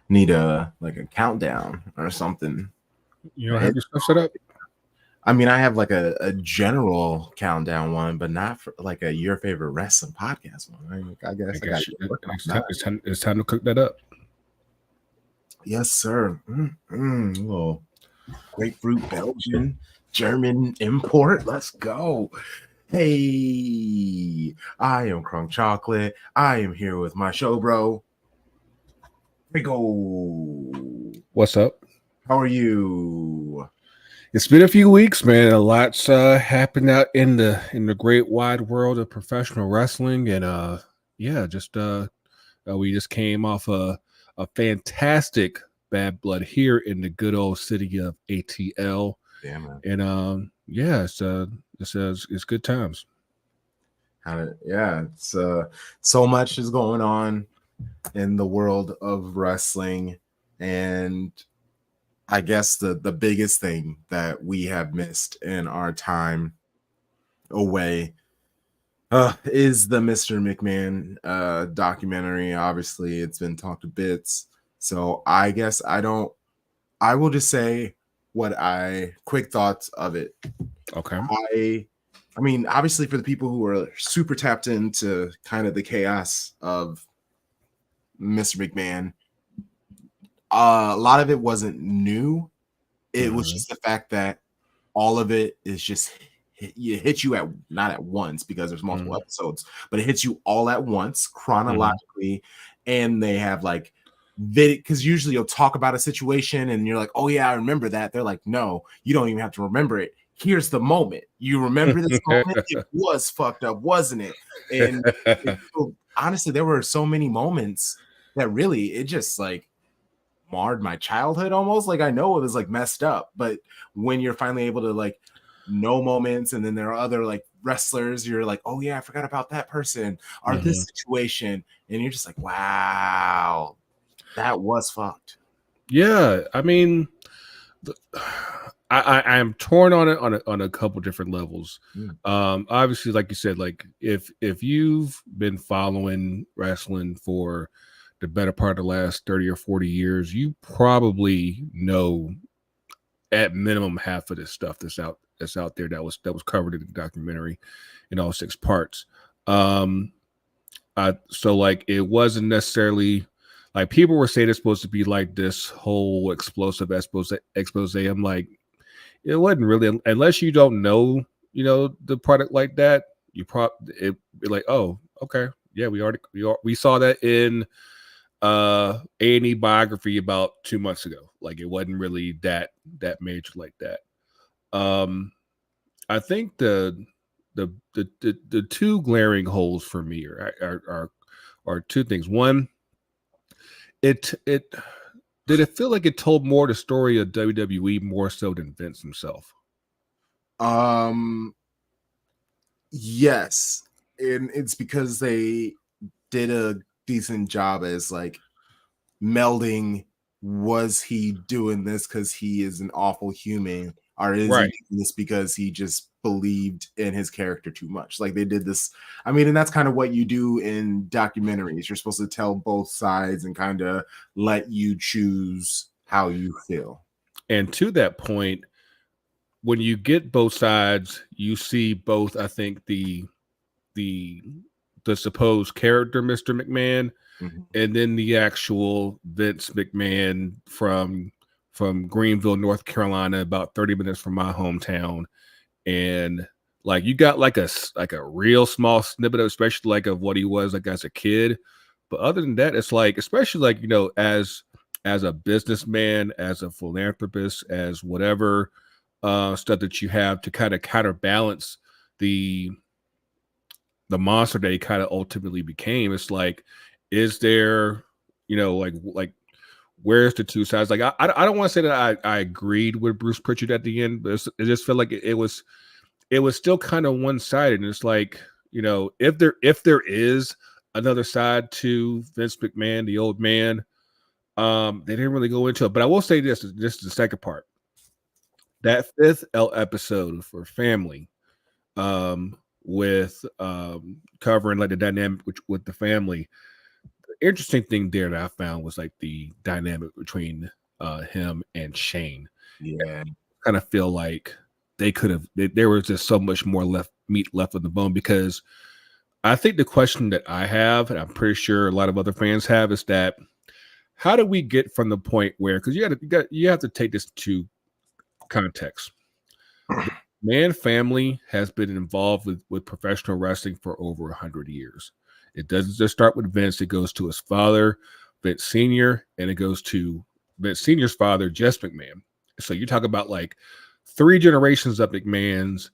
Need a countdown or something. You don't have your stuff set up? I mean, I have like a general countdown one, but not for like a your favorite wrestling podcast one. I guess I got it's time to cook that up. Yes, sir. Little grapefruit Belgian German import. Let's go. Hey, I am Crunk Chocolate. I am here with my show bro. Greggo. What's up? How are you? It's been a few weeks, man. A lot's happened out in the great wide world of professional wrestling, and we just came off a fantastic Bad Blood here in the good old city of ATL. Yeah, man. And it's good times. It's so much is going on in the world of wrestling, and I guess the biggest thing that we have missed in our time away is the Mr. McMahon documentary. Obviously, it's been talked to bits. So I guess I will just say quick thoughts of it. Okay. I mean, obviously for the people who are super tapped into kind of the chaos of Mr. McMahon, a lot of it wasn't new. It was just the fact that all of it is just hit you at not at once because there's multiple episodes, but it hits you all at once chronologically, and they have like because usually you'll talk about a situation and you're like, oh yeah, I remember that. They're like, no, you don't even have to remember it. Here's the moment. You remember this moment? It was fucked up, wasn't it? And honestly, there were so many moments that really it just like marred my childhood almost. Like I know it was like messed up, but when you're finally able to like know moments, and then there are other like wrestlers, you're like, oh yeah, I forgot about that person or this situation, and you're just like, wow, that was fucked. Yeah, I mean, I am torn on it on a couple different levels. Obviously, like you said, like if you've been following wrestling for the better part of the last 30 or 40 years, you probably know at minimum half of this stuff that's out there that was covered in the documentary in all 6 parts. So like it wasn't necessarily like people were saying it's supposed to be like this whole explosive expose. I'm like, it wasn't really, unless you don't know, the product like that. You it be like, oh, okay, yeah, we saw that in A&E biography about 2 months ago. Like it wasn't really that major like that. I think the two glaring holes for me are two things. One, it did it feel like it told more the story of WWE more so than Vince himself? Yes, and it's because they did a decent job as like melding. Was he doing this because he is an awful human, or is he doing this because he just believed in his character too much? Like they did this. I mean, and that's kind of what you do in documentaries. You're supposed to tell both sides and kind of let you choose how you feel. And to that point, when you get both sides, you see both, I think, the supposed character, Mr. McMahon, and then the actual Vince McMahon from Greenville, North Carolina, about 30 minutes from my hometown. And like you got like a real small snippet of, especially like of what he was like as a kid. But other than that, it's like, especially like, as a businessman, as a philanthropist, as whatever stuff that you have to kind of counterbalance the monster that he kind of ultimately became. It's like, is there, like where's the two sides? Like I don't want to say that I agreed with Bruce Pritchard at the end, but it just felt like it was still kind of one-sided. And it's like, if there is another side to Vince McMahon, the old man, they didn't really go into it. But I will say this is the second part. That 5th episode for Family with covering like the dynamic with the family. The interesting thing there that I found was like the dynamic between him and Shane. Yeah. Kind of feel like they could have there was just so much more meat left on the bone, because I think the question that I have, and I'm pretty sure a lot of other fans have, is that how do we get from the point where, because you have to take this to context. The Man family has been involved with professional wrestling for over 100 years. It doesn't just start with Vince. It goes to his father, Vince Sr., and it goes to Vince Sr.'s father, Jess McMahon. So you talk about like 3 generations of McMahons,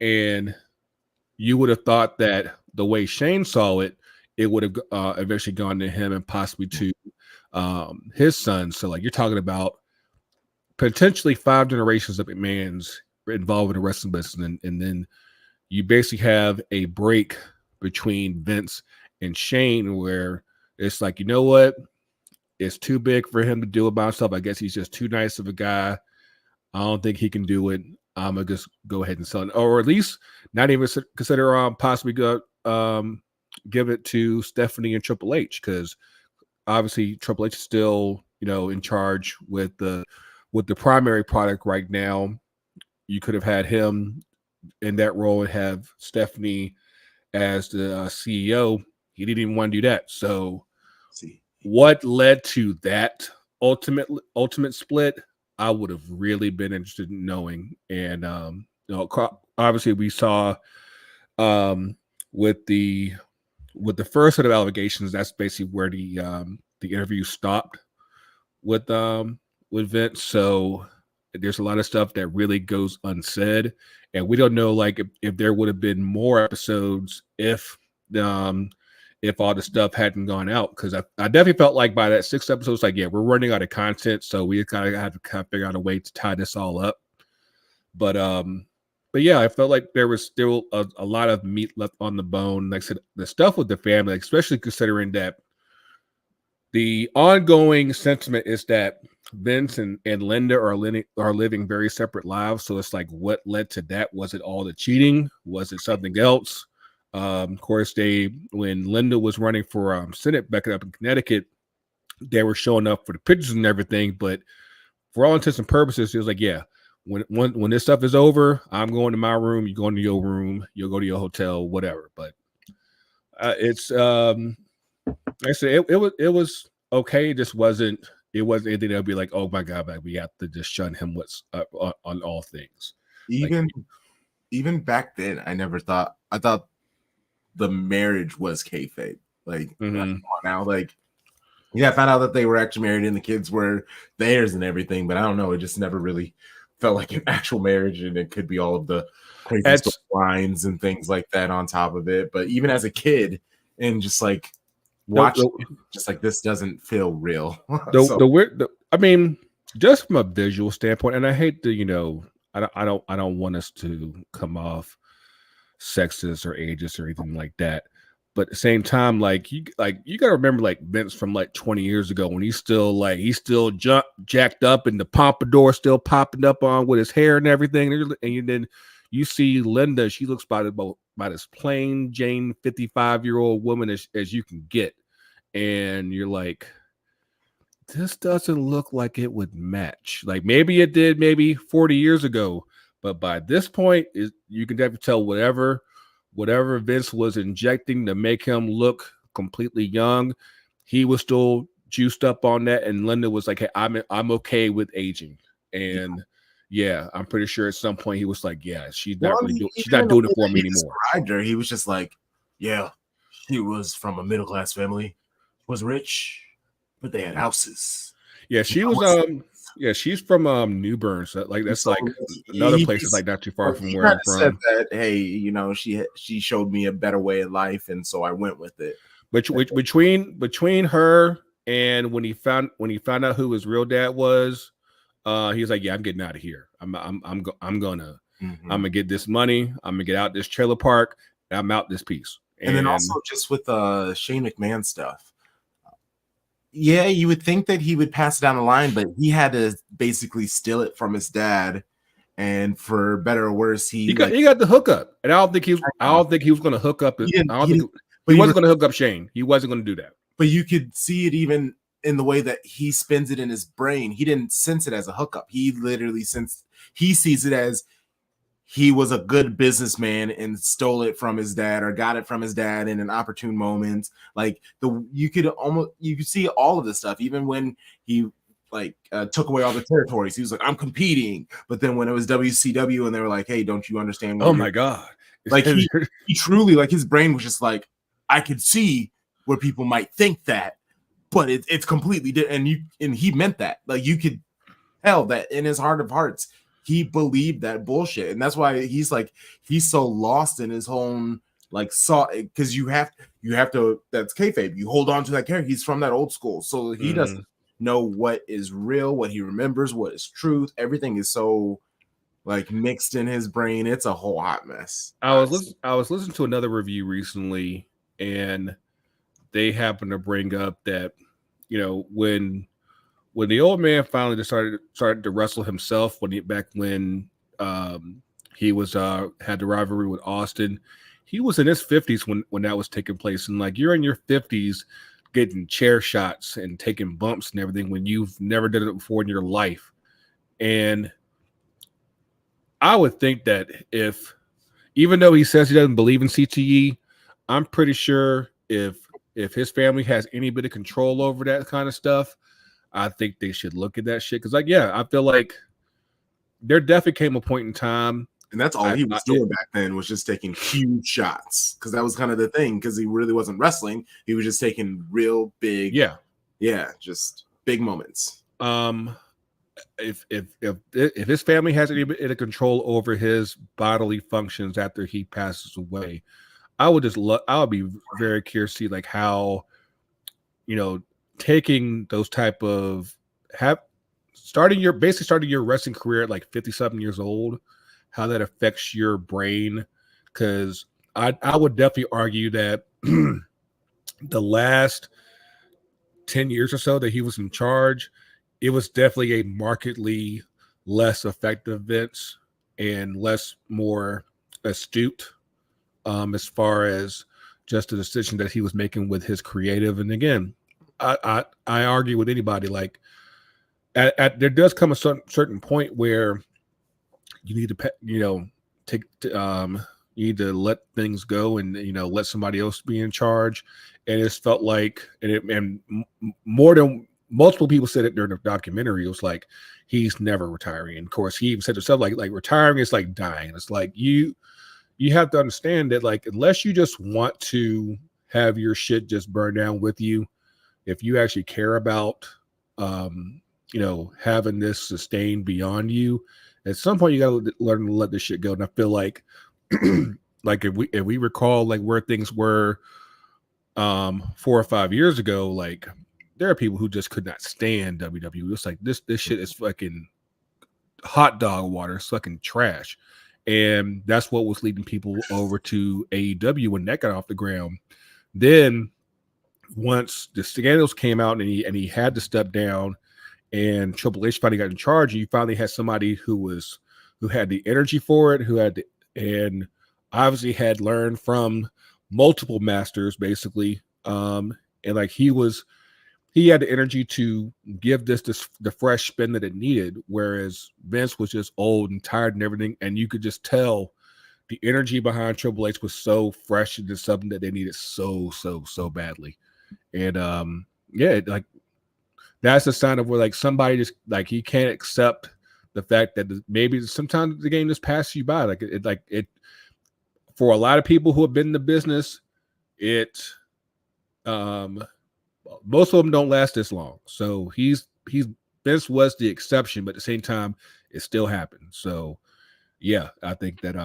and you would have thought that the way Shane saw it, it would have eventually gone to him and possibly to his son. So like you're talking about potentially 5 generations of McMahons involved in the wrestling business, and then you basically have a break between Vince and Shane where it's like, you know what, it's too big for him to do it by himself. I guess he's just too nice of a guy. I don't think he can do it. I'm gonna just go ahead and sell it, or at least not even consider possibly give it to Stephanie and Triple H, because obviously Triple H is still in charge with the primary product right now. You could have had him in that role and have Stephanie as the CEO. He didn't even want to do that. So what led to that ultimate split? I would have really been interested in knowing. And obviously we saw with the first set of allegations, that's basically where the interview stopped with Vince. So there's a lot of stuff that really goes unsaid, and we don't know like if there would have been more episodes if all the stuff hadn't gone out, because I definitely felt like by that 6th episode, it's like, yeah, we're running out of content, so we kind of have to figure out a way to tie this all up. But yeah, I felt like there was still a lot of meat left on the bone. Like I said, the stuff with the family, especially considering that the ongoing sentiment is that Vince and Linda are living very separate lives. So it's like, what led to that? Was it all the cheating? Was it something else? Of course, when Linda was running for Senate back up in Connecticut, they were showing up for the pictures and everything. But for all intents and purposes, it was like, yeah, when this stuff is over, I'm going to my room. You go into your room. You'll go to your hotel, whatever. But it's like I said, it was okay. It just wasn't. It wasn't anything that would be like, oh my god, we have to just shun him. What's on all things. Even back then, I thought the marriage was kayfabe. Like now, like I found out that they were actually married and the kids were theirs and everything. But I don't know. It just never really felt like an actual marriage, and it could be all of the crazy lines and things like that on top of it. But even as a kid, and just like watching, just like this doesn't feel real. I mean, just from a visual standpoint, and I hate to, I don't want us to come off sexist or ageist or anything like that. But at the same time, like you gotta remember like Vince from like 20 years ago when he's still jacked up and the pompadour still popping up on with his hair and everything. And then you see Linda, she looks about as plain Jane 55-year-old woman as you can get. And you're like, this doesn't look like it would match. Like maybe it did, maybe 40 years ago, but by this point, you can definitely tell whatever Vince was injecting to make him look completely young, he was still juiced up on that. And Linda was like, hey, I'm okay with aging. And yeah, I'm pretty sure at some point he was like, yeah, she's not doing it for me anymore. He was just like, yeah, she was from a middle class family, was rich, but they had houses. Yeah, she was yeah, she's from New Bern, so like that's like another place that's like not too far from where I'm from. Said that, hey, she showed me a better way of life, and so I went with it. Between her and when he found out who his real dad was, he was like, yeah, I'm getting out of here. I'm gonna get this money. I'm gonna get out this trailer park. And I'm out this piece. And then also just with Shane McMahon stuff. Yeah, you would think that he would pass it down the line, but he had to basically steal it from his dad and for better or worse, he got the hookup, and I don't think he was going to hook up. He wasn't going to hook up Shane. He wasn't going to do that. But you could see it even in the way that he spins it in his brain. He didn't sense it as a hookup. He literally he sees it as he was a good businessman and stole it from his dad or got it from his dad in an opportune moment. Like you could see all of this stuff, even when he took away all the territories. He was like, I'm competing. But then when it was WCW and they were like, hey, don't you understand? Oh my God. Like he truly, like his brain was just like, I could see where people might think that, but it's completely different. And he meant that. Like you could tell that in his heart of hearts, he believed that bullshit. And that's why he's so lost in his own because you have to, that's kayfabe. You hold on to that character. He's from that old school. So he doesn't know what is real, what he remembers, what is truth. Everything is so mixed in his brain. It's a whole hot mess. I was listening to another review recently, and they happened to bring up that, when the old man finally just started to wrestle himself when he was had the rivalry with Austin, he was in his 50s when that was taking place. And you're in your 50s getting chair shots and taking bumps and everything when you've never done it before in your life. And I would think that even though he says he doesn't believe in CTE, I'm pretty sure if his family has any bit of control over that kind of stuff, I think they should look at that shit. Because I feel like there definitely came a point in time. And that's all he was doing back then, was just taking huge shots. Because that was kind of the thing, because he really wasn't wrestling. He was just taking real big, just big moments. If his family has any bit of control over his bodily functions after he passes away, I would be very curious to see how, taking those type of starting your wrestling career at 50-something years old, how that affects your brain. Because I would definitely argue that the last 10 years or so that he was in charge, it was definitely a markedly less effective Vince and more astute as far as just the decision that he was making with his creative. And again, I argue with anybody, there does come a certain point where you need to you need to let things go and let somebody else be in charge. And it's felt like, and more than multiple people said it during the documentary, it was like he's never retiring. And of course, he even said himself like retiring is like dying. It's like you have to understand that unless you just want to have your shit just burn down with you, if you actually care about having this sustained beyond you, at some point you got to learn to let this shit go. And I feel like if we recall where things were 4 or 5 years ago, there are people who just could not stand WWE. It's like this shit is fucking hot dog water. It's fucking trash. And that's what was leading people over to AEW when that got off the ground. Then once the scandals came out and he had to step down, and Triple H finally got in charge, and you finally had somebody who had the energy for it, and obviously had learned from multiple masters, basically. And he had the energy to give this the fresh spin that it needed, whereas Vince was just old and tired and everything. And you could just tell the energy behind Triple H was so fresh into something that they needed so badly. And that's a sign of where somebody just he can't accept the fact that maybe sometimes the game just passes you by. It for a lot of people who have been in the business, most of them don't last this long. So Vince was the exception, but at the same time, it still happened. So yeah, I think that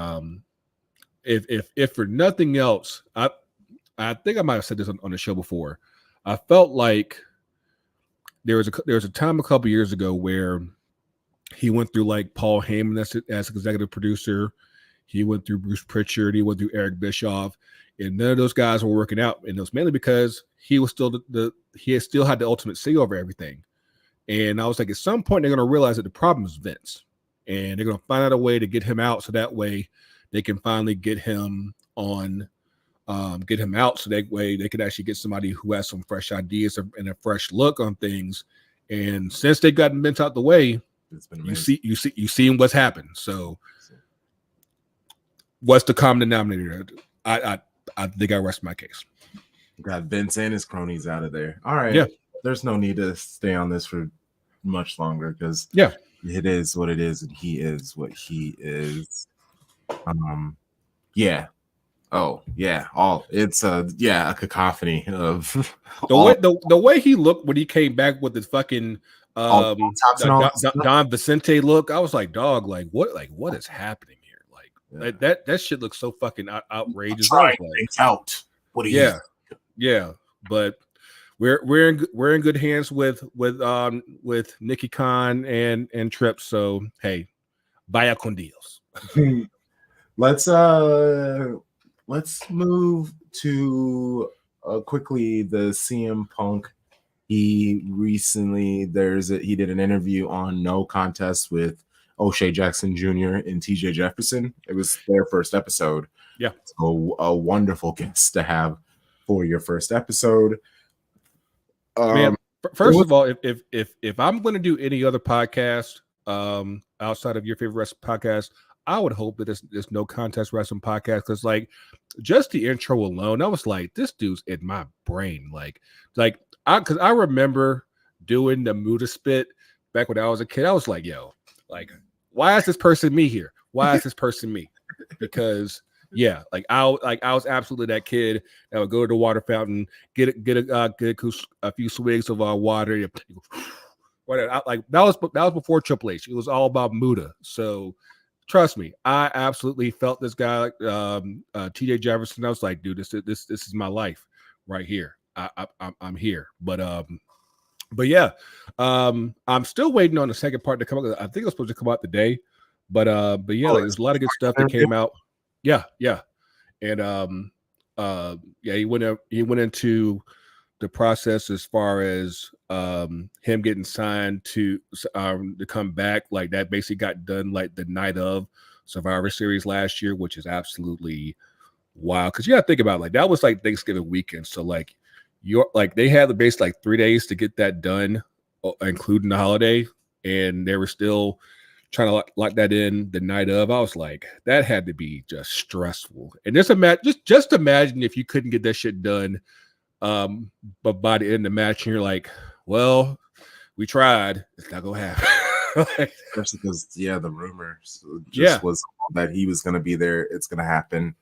if for nothing else, I think I might have said this on the show before. I felt like there was a time a couple years ago where he went through Paul Heyman as executive producer. He went through Bruce Pritchard. He went through Eric Bischoff, and none of those guys were working out. And it was mainly because he was still he still had the ultimate say over everything. And I was like, at some point they're going to realize that the problem is Vince. and they're gonna find out a way to get him out, so that way they can finally get him on, get him out, so that way they could actually get somebody who has some fresh ideas and a fresh look on things. And since they gotten Vince out the way, It's been you see what's happened. So what's the common denominator? I think I rest my case. Got Vince and his cronies out of there. All right. Yeah. There's no need to stay on this for much longer because it is what it is, and he is what he is. Yeah. Oh, yeah. It's a cacophony of the way he looked when he came back with his fucking Don Vicente look. I was like, dog, what is happening here? Like that shit looks so fucking outrageous. Out. What are you? Yeah. But we're in good hands with Nikki Khan and Tripp. So hey, vaya con Dios. Let's move to quickly the CM Punk. He did an interview on No Contest with O'Shea Jackson Jr. and TJ Jefferson. It was their first episode. Yeah. So a wonderful guest to have for your first episode. Man, first of all, if I'm going to do any other podcast outside of your favorite wrestling podcast, I would hope that there's No Contest Wrestling podcast, because like just the intro alone, I was like, this dude's in my brain. Because I remember doing the Muda spit back when I was a kid. I was like, yo, like, why is this person me here? Why is this person me? Because I was absolutely that kid that would go to the water fountain, get a few swigs of water. Whatever. That was before Triple H. It was all about Muda. So trust me, I absolutely felt this guy, TJ Jefferson. I was like, dude, this is my life right here. I'm here. But yeah, I'm still waiting on the second part to come out. I think it was supposed to come out today, but yeah, there's a lot of good stuff that came out. Yeah, and he went into the process as far as him getting signed to come back. Like that basically got done like the night of Survivor Series last year, which is absolutely wild. Because you got to think about it, like that was like Thanksgiving weekend, so like they had the base like 3 days to get that done, including the holiday, and they were still trying to lock that in the night of. I was like, that had to be just stressful. And just imagine if you couldn't get that shit done, but by the end of the match, you're like, well, we tried. It's not gonna happen. Especially because the rumors was that he was gonna be there. It's gonna happen.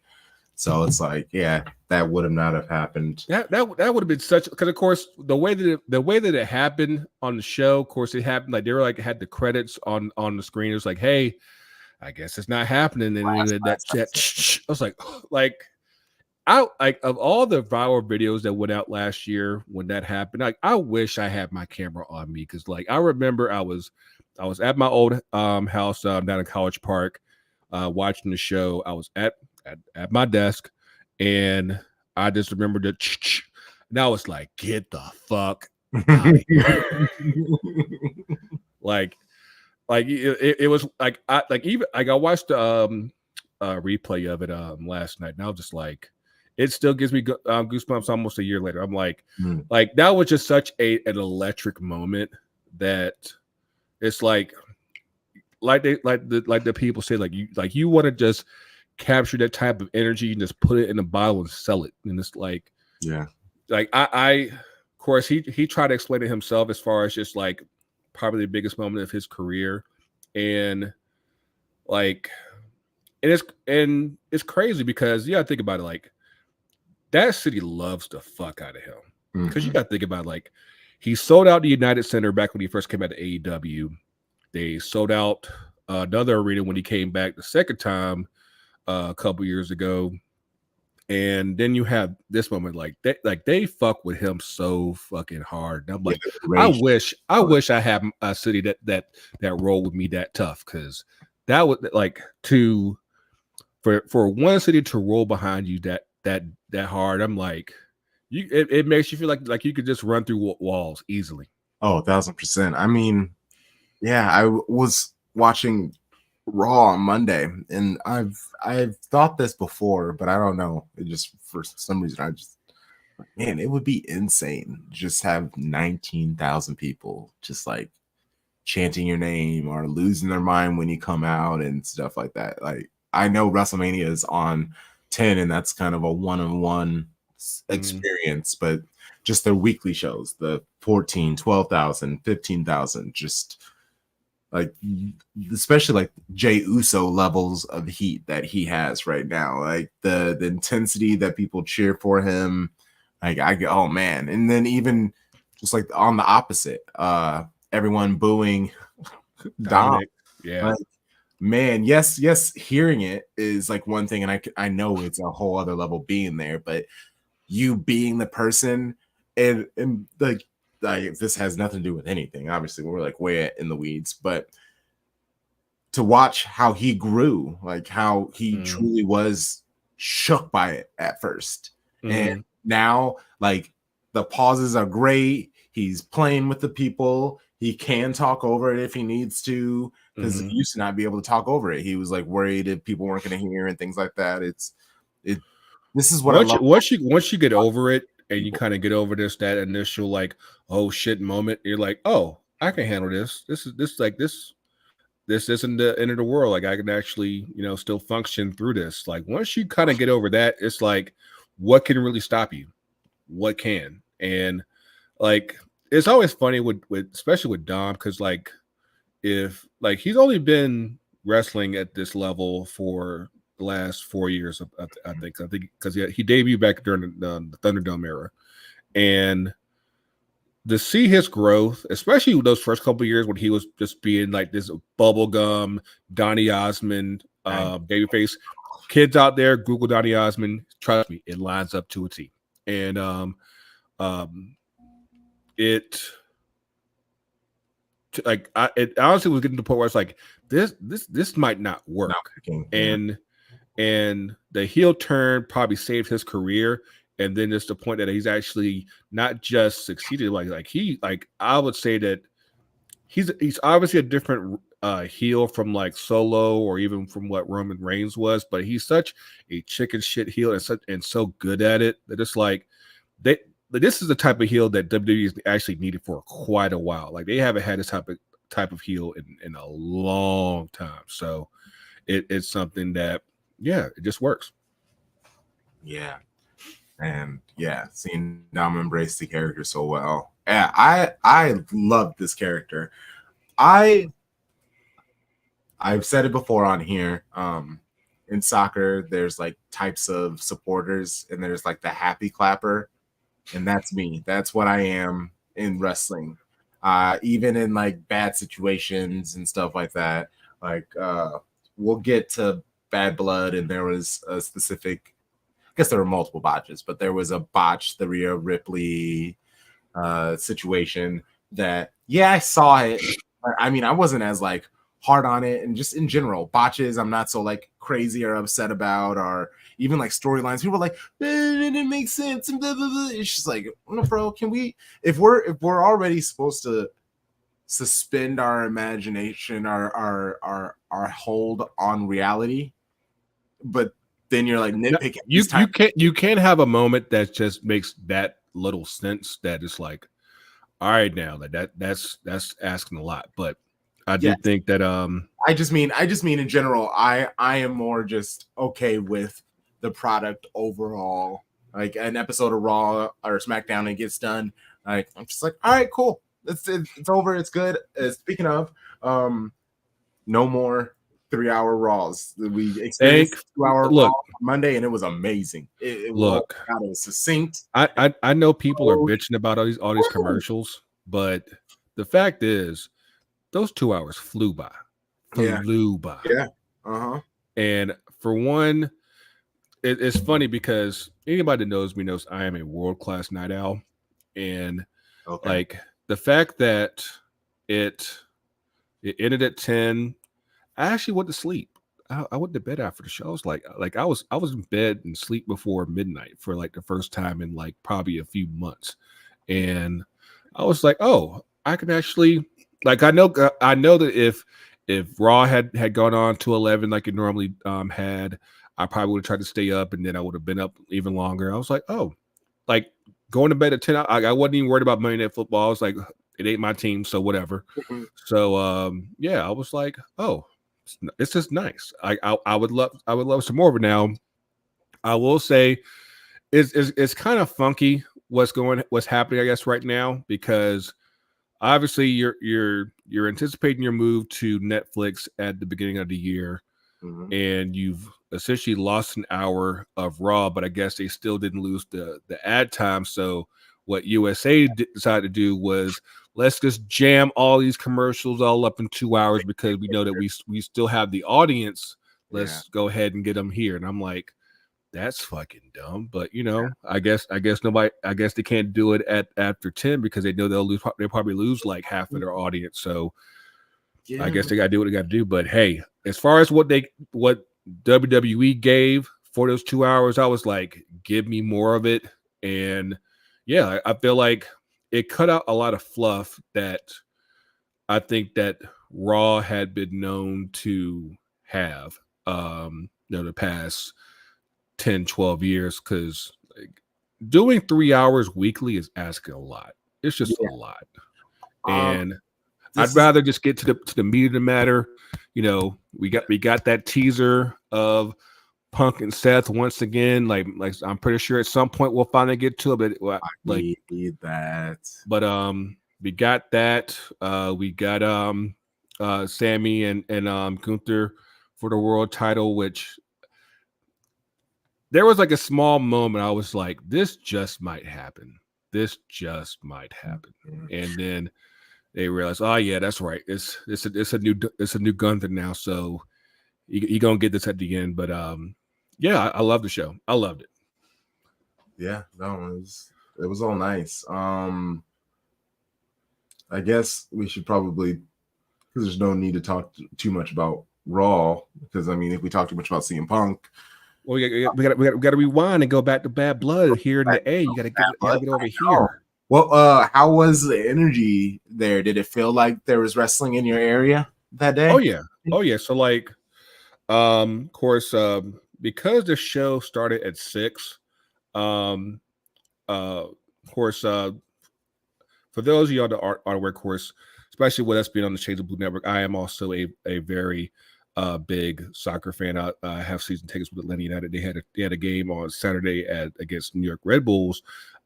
So it's like, that would not have happened. That would have been such, because of course the way that it happened on the show, of course it happened like they were like had the credits on the screen. It was like, hey, I guess it's not happening. And I was like of all the viral videos that went out last year when that happened, like I wish I had my camera on me, because like I remember I was at my old house down in College Park watching the show. I was at my desk, and I just remember and I was like, get the fuck out of here. like it was like I watched the replay of it last night, and I was just like, it still gives me goosebumps almost a year later. I'm like, like that was just such an electric moment that it's like the people say, like you want to just capture that type of energy and just put it in a bottle and sell it. And it's like, I of course he tried to explain it himself as far as just like probably the biggest moment of his career. And like, and it's crazy because you gotta think about it, like that city loves the fuck out of him. Because you gotta think about it, like he sold out the United Center back when he first came out to AEW. They sold out another arena when he came back the second time a couple years ago, and then you have this moment like they fuck with him so fucking hard. And I'm like, I wish I had a city that rolled with me that tough, because that would like for one city to roll behind you that hard. I'm like, it makes you feel like you could just run through walls easily. Oh, 1,000%. I mean, I was watching Raw on Monday, and I've thought this before, but I don't know. It just for some reason I just man, it would be insane just have 19,000 people just like chanting your name or losing their mind when you come out and stuff like that. Like I know WrestleMania is on 10 and that's kind of a one-on-one experience, but just their weekly shows, the 14, 12,000, 15,000, just like especially like Jay Uso levels of heat that he has right now, like the intensity that people cheer for him. Like I go, oh man, and then even just like on the opposite, everyone booing Dom. Dominic. Yeah. Like, man, yes, hearing it is like one thing, and I know it's a whole other level being there, but you being the person and like this has nothing to do with anything. Obviously, we're like way in the weeds, but to watch how he grew, like how he truly was shook by it at first. And now, like the pauses are great. He's playing with the people. He can talk over it if he needs to, because he used to not be able to talk over it. He was like worried if people weren't going to hear and things like that. This is what I love. Once you get over it and you kind of get over that initial like, oh shit moment, you're like, oh, I can handle this. This isn't the end of the world. Like I can actually, still function through this. Like once you kind of get over that, it's like, what can really stop you? What can? And like it's always funny with especially with Dom, because like if like he's only been wrestling at this level for the last 4 years, I think because he debuted back during the Thunderdome era, and to see his growth, especially with those first couple of years when he was just being like this bubblegum Donny Osmond babyface. Kids out there, Google Donny Osmond. Trust me, it lines up to a T. And it honestly was getting to the point where it's like this might not work. And the heel turn probably saved his career. And then it's the point that he's actually not just succeeded, like I would say that he's obviously a different heel from like Solo or even from what Roman Reigns was, but he's such a chicken shit heel and so good at it that it's like this is the type of heel that WWE is actually needed for quite a while. Like they haven't had this type of heel in a long time. So it's something that it just works. Yeah. And seeing Dom embrace the character so well. Yeah, I love this character. I've said it before on here. In soccer, there's like types of supporters, and there's like the happy clapper, and that's me. That's what I am in wrestling. Even in like bad situations and stuff like that. Like we'll get to Bad Blood, and there was a specific. I guess there were multiple botches, but there was a botch, the Rhea Ripley situation that, I saw it. I mean, I wasn't as like hard on it, and just in general, botches, I'm not so like crazy or upset about, or even like storylines. People are like, it didn't make sense, and blah, blah, blah. It's just like, no, bro, can we? If we're already supposed to suspend our imagination, our hold on reality, but then you're like nitpicking. You can't have a moment that just makes that little sense that it's like, all right, now that's asking a lot. But I do think that I just mean in general, I am more just okay with the product overall. Like an episode of Raw or SmackDown, and it gets done. Like I'm just like, all right, cool. It's over. It's good. Speaking of, no more 3-hour Raws. We experienced 2-hour Raw on Monday, and it was amazing. It was succinct. I know people are bitching about all these commercials, but the fact is, those 2 hours flew by. Yeah. And for one, it's funny because anybody that knows me knows I am a world-class night owl, and like the fact that it ended at 10. I actually went to sleep. I went to bed after the show. I was like I was in bed and sleep before midnight for like the first time in like probably a few months, and I was like, oh, I can actually like I know that if Raw had gone on to 11 like it normally had, I probably would have tried to stay up, and then I would have been up even longer. I was like, oh, like going to bed at 10. I wasn't even worried about Monday Night Football. I was like, it ain't my team, so whatever. So yeah, I was like, oh, it's just nice. I would love some more of it. Now, I will say, it's kind of funky what's happening, I guess, right now, because obviously you're anticipating your move to Netflix at the beginning of the year, and you've essentially lost an hour of Raw, but I guess they still didn't lose the ad time. So what USA decided to do was, let's just jam all these commercials all up in 2 hours because we know that we still have the audience. Let's go ahead and get them here. And I'm like, that's fucking dumb. But I guess they can't do it at after 10 because they know they'll probably lose like half of their audience. So I guess they gotta do what they gotta do. But hey, as far as what WWE gave for those 2 hours, I was like, give me more of it. And yeah, I feel like it cut out a lot of fluff that I think that Raw had been known to have the past 10, 12 years, because doing 3 hours weekly is asking a lot. It's just a lot. And I'd rather just get to the meat of the matter. We got that teaser of Punk and Seth once again. Like I'm pretty sure at some point we'll finally get to it. But I need that. But we got that. We got Sammy and Gunther for the world title, which there was like a small moment I was like, this just might happen. This just might happen. And then they realized, oh yeah, that's right. It's a new Gunther now, so you gonna get this at the end. But yeah, I love the show. I loved it. Yeah, no, it was all nice. I guess we should probably, because there's no need to talk too much about Raw, because I mean, if we talk too much about CM Punk, well, we got to rewind and go back to Bad Blood here in the A. You got to get over here. Well, how was the energy there? Did it feel like there was wrestling in your area that day? Oh yeah. So like, of course, because the show started at 6, of course, for those of y'all that are aware, of course, especially with us being on the Shades of Blue Network, I am also a very big soccer fan. I have season tickets with Atlanta United. They had a game on Saturday against New York Red Bulls.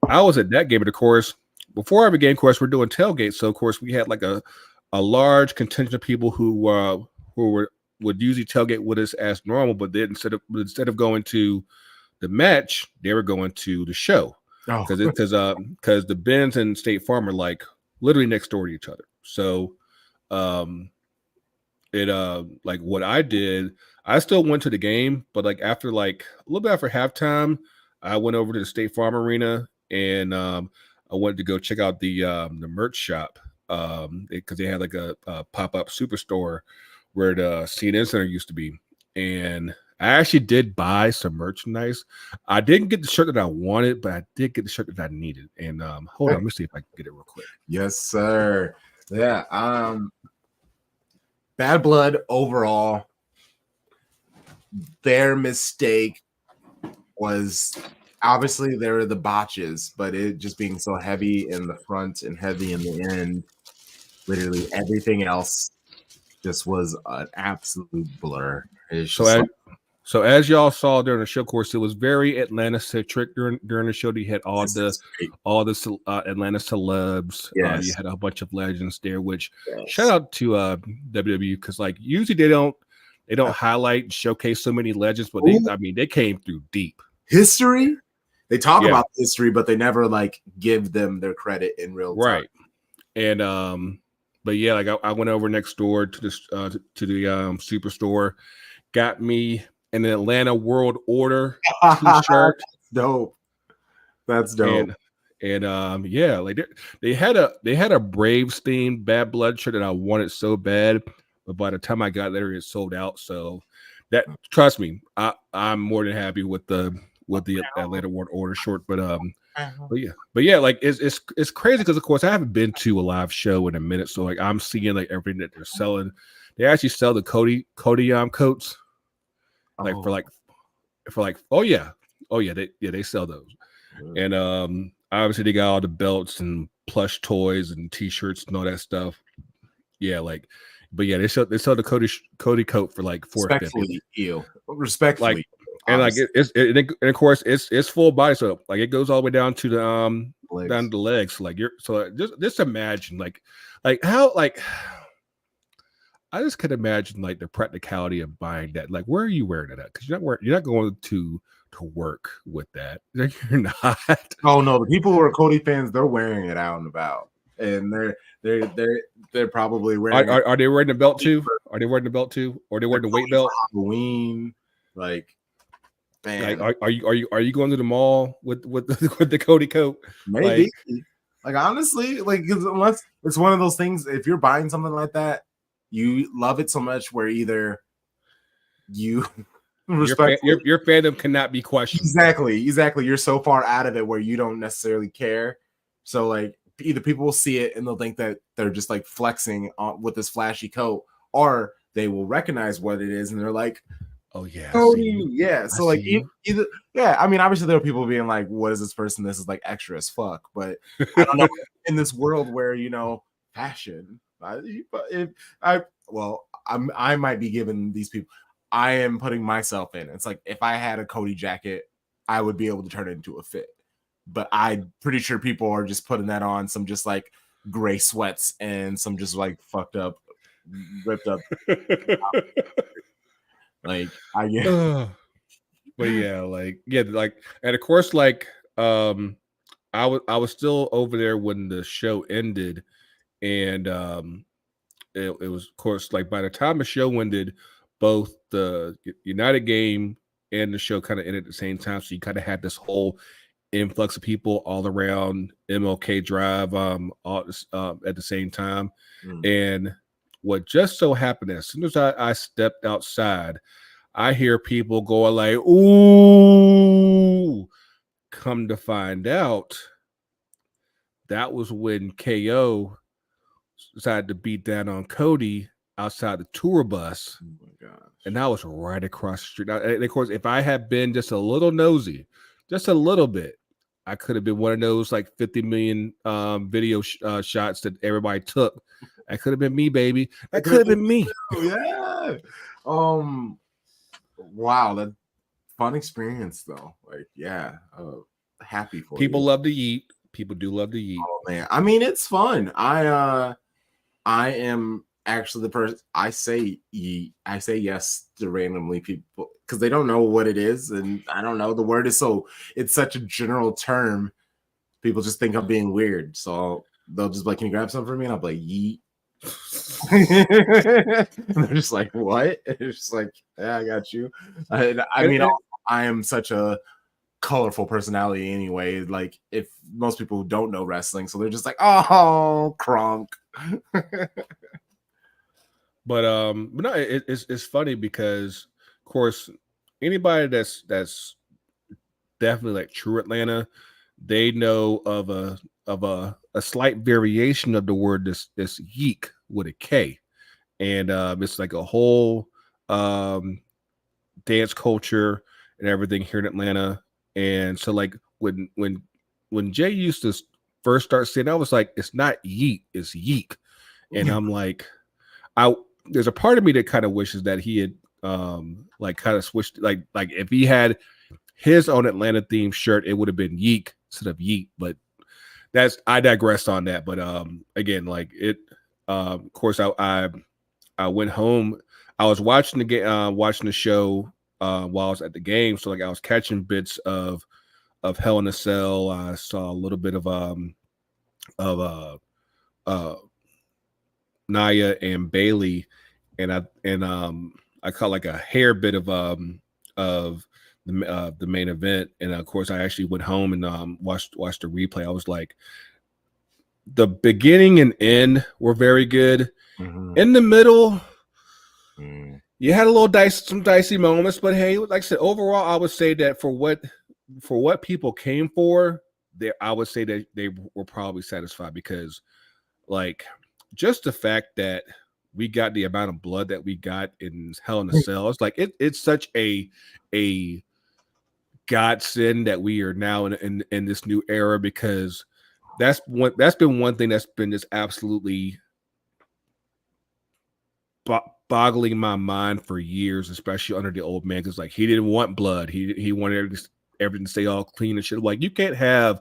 I was at that game, but of course, before every game, of course, we're doing tailgates. So of course, we had like a large contingent of people who would usually tailgate with us as normal, but then instead of going to the match, they were going to the show. Because the Benz and State Farm are like literally next door to each other. So like what I did, I still went to the game, but like after like a little bit after halftime, I went over to the State Farm Arena and I wanted to go check out the merch shop because they had like a pop-up superstore where the CNN Center used to be. And I actually did buy some merchandise. I didn't get the shirt that I wanted, but I did get the shirt that I needed. And hold on, let me see if I can get it real quick. Yes, sir. Yeah. Bad Blood overall, their mistake was obviously there were the botches, but it just being so heavy in the front and heavy in the end, literally everything else just was an absolute blur. So as y'all saw during the show, of course, it was very Atlanta centric during the show. You had all the Atlanta celebs. Yes. You had a bunch of legends there. Which shout out to WWE, because like usually they don't highlight and showcase so many legends, but they came through deep. History. They talk about history, but they never like give them their credit in real time. Right. And but yeah, like I went over next door to this to the Superstore, got me an Atlanta World Order t-shirt. That's dope. And yeah, like they had a Braves themed Bad Blood shirt that I wanted so bad, but by the time I got there, it sold out. So that, trust me, I'm more than happy with the Atlanta World Order shirt. But yeah, like it's crazy because of course I haven't been to a live show in a minute, so like I'm seeing like everything that they're selling. they actually sell the Cody coats, like Oh, for like they sell those. good. And obviously they got all the belts and plush toys and t-shirts and all that stuff. Yeah, like, but yeah, they sell the Cody coat for like $450. Respectfully, ew. Respectfully, Like, and like and of course it's full body, so like it goes all the way down to the legs. down to the legs. So like just imagine like how like I just could imagine like the practicality of buying that. Like, where are you wearing it at? Because you're not going to work with that. Like, you're not. Oh no, the people who are Cody fans, they're wearing it out and about, and they're probably wearing. Are they wearing the belt too? Are they wearing the belt too? Or are they wearing the weight belt? Halloween, like, man. Like, are you going to the mall with with the Cody coat? Maybe. Like honestly, like unless it's one of those things, if you're buying something like that, you love it so much where either you your fandom cannot be questioned. Exactly. You're so far out of it where you don't necessarily care. So like either people will see it and they'll think that they're just like flexing with this flashy coat, or they will recognize what it is and they're like, oh yeah, yeah. So like either yeah. I mean, obviously there are people being like, "What is this person? This is like extra as fuck." But I don't know in this world where fashion. I might be giving these people. I am putting myself in. It's like if I had a Cody jacket, I would be able to turn it into a fit. But I'm pretty sure people are just putting that on some just like gray sweats and some just like fucked up, ripped up. Like I get, but yeah, like and of course, like I was still over there when the show ended, and it was of course like by the time the show ended, both the United game and the show kind of ended at the same time, so you kind of had this whole influx of people all around MLK Drive, all at the same time, and what just so happened as soon as I stepped outside, I hear people going like, "Ooh!" Come to find out, that was when KO decided to beat down on Cody outside the tour bus. oh my gosh. And that was right across the street. Now, and of course, if I had been just a little nosy, just a little bit, I could have been one of those like 50 million video shots that everybody took. That could have been me, baby. That could have been me. Yeah. Wow, that fun experience though. Like, yeah, happy for people you. love to eat. People do love to eat. Oh man, I mean it's fun. I am actually the person I say yes to randomly people because they don't know what it is, and I don't know the word is it's such a general term. People just think I'm being weird, so they'll just be like, "Can you grab something for me?" And I'll be like, "Yeet." And they're just like, "What?" And it's just like, "Yeah, I got you." I mean, I am such a colorful personality anyway. Like, if most people don't know wrestling, so they're just like, "Oh, Crunk." But no, it's funny because, of course, anybody that's definitely like true Atlanta, they know of a slight variation of the word this yeek with a K, and it's like a whole dance culture and everything here in Atlanta. And so like when Jay used to first start saying, I was like, it's not yeet, it's yeek. And I'm like, there's a part of me that kind of wishes that he had like kind of switched, like if he had his own Atlanta themed shirt, it would have been yeek instead of yeet. But I digressed on that. But again, like it of course I went home. I was watching the show while I was at the game. So like I was catching bits of Hell in a Cell. I saw a little bit of Nia and Bailey, and I caught like a hair bit of the main event, and of course I actually went home and watched the replay. I was like, the beginning and end were very good. Mm-hmm. In the middle, you had a little some dicey moments, but hey, like I said, overall, I would say that for what people came for, I would say that they were probably satisfied because, like, just the fact that we got the amount of blood that we got in Hell in a Cell. It's like it's such a godsend that we are now in this new era, because that's been one thing that's been just absolutely boggling my mind for years, especially under the old man, because like he didn't want blood. He wanted everything to stay all clean and shit. Like you can't have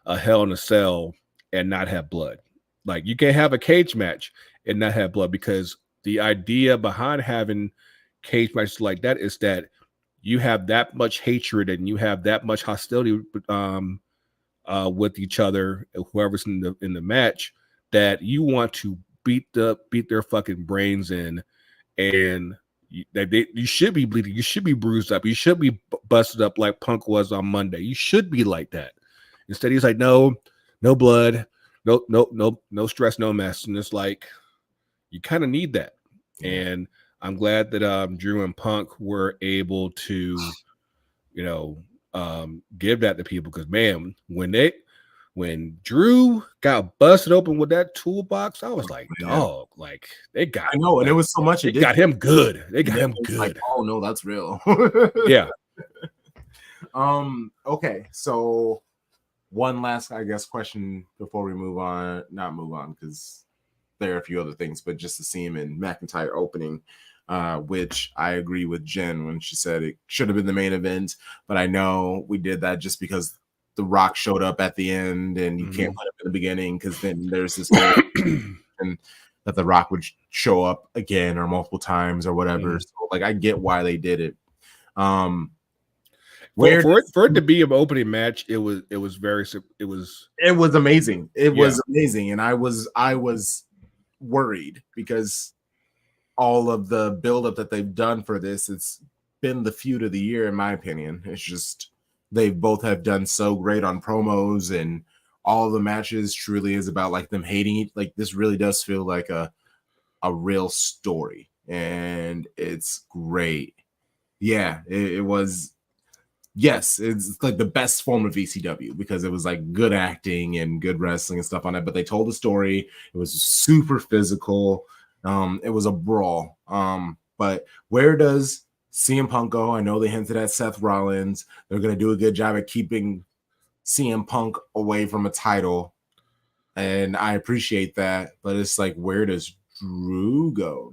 a Hell in a Cell and not have blood. Like you can't have a cage match and not have blood, because the idea behind having cage matches like that is that you have that much hatred and you have that much hostility with each other, whoever's in the match, that you want to beat their fucking brains in, and you should be bleeding, you should be bruised up, you should be busted up like Punk was on Monday. You should be like that. Instead, he's like, no blood, no stress, no mess. And it's like, you kind of need that. Yeah. And I'm glad that Drew and Punk were able to, give that to people, because man, when Drew got busted open with that toolbox, I was like, dog, like they got. I know, and it was so much. They got him good. They got him good. Like, oh no, that's real. Yeah. Okay, so one last, I guess, question before we move on. Not move on, because there are a few other things, but just to see him in McIntyre opening, which I agree with Jen when she said it should have been the main event, but I know we did that just because The Rock showed up at the end, and you can't put him in the beginning, because then there's this and that The Rock would show up again or multiple times or whatever. So, like, I get why they did it. For it to be an opening match, it was amazing. It was amazing, and I was worried, because all of the buildup that they've done for this, it's been the feud of the year, in my opinion. It's just they both have done so great on promos, and all the matches truly is about like them hating it. Like this really does feel like a real story, and it's great. Yeah, it was. Yes, it's like the best form of VCW, because it was like good acting and good wrestling and stuff on it. But they told the story. It was super physical. It was a brawl. But where does CM Punk go? I know they hinted at Seth Rollins. They're going to do a good job at keeping CM Punk away from a title, and I appreciate that. But it's like, where does Drew go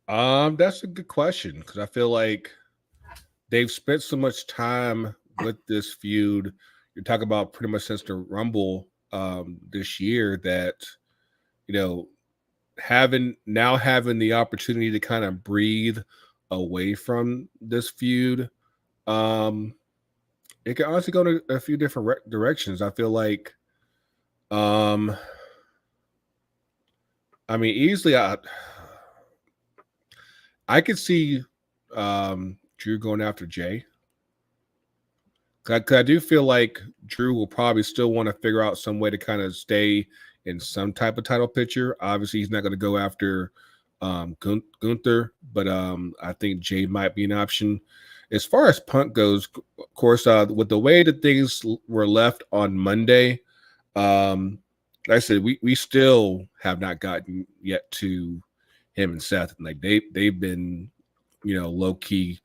now? That's a good question, because I feel like they've spent so much time with this feud. You're talking about pretty much since the Rumble this year, that having the opportunity to kind of breathe away from this feud, it can honestly go in a few different directions. I feel like, I mean, easily I could see Drew going after Jay. I do feel like Drew will probably still want to figure out some way to kind of stay in some type of title picture. Obviously, he's not going to go after Gunther, but I think Jay might be an option. As far as Punk goes, of course, with the way that things were left on Monday, like I said, we still have not gotten yet to him and Seth. Like they've been, low key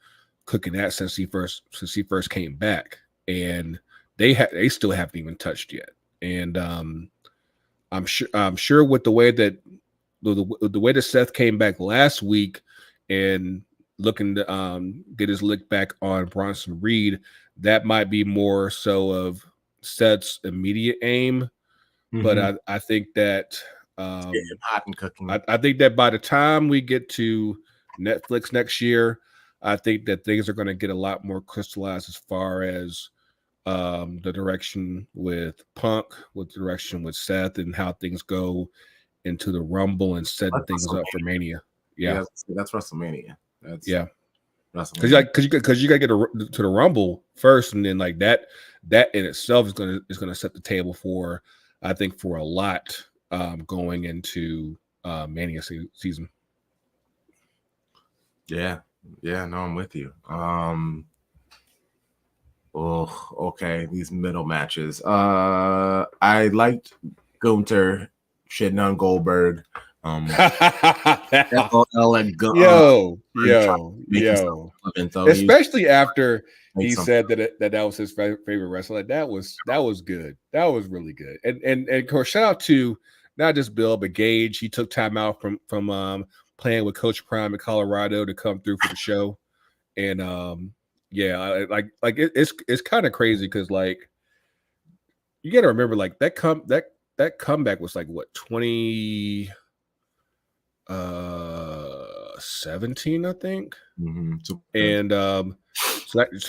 cooking that since he first came back, and they still haven't even touched yet. And I'm sure with the way that the way that Seth came back last week and looking to get his lick back on Bronson Reed, that might be more so of Seth's immediate aim. But I think that hot and cooking. I think that by the time we get to Netflix next year, I think that things are going to get a lot more crystallized as far as the direction with Punk, with the direction with Seth, and how things go into the Rumble and setting things up for Mania. Yeah, that's WrestleMania. Because you got to get to the Rumble first, and then like that in itself is gonna set the table for, I think, for a lot going into Mania season. Yeah, no, I'm with you. Okay, these middle matches. I liked Gunther shitting on Goldberg, LOL and yo. Especially after he said that was his favorite wrestler. Like, that was good. That was really good. And of course, shout out to not just Bill but Gage. He took time out from playing with Coach Prime in Colorado to come through for the show. And it's kind of crazy because, like, you got to remember, like, that comeback was like what, 2017, I think. And so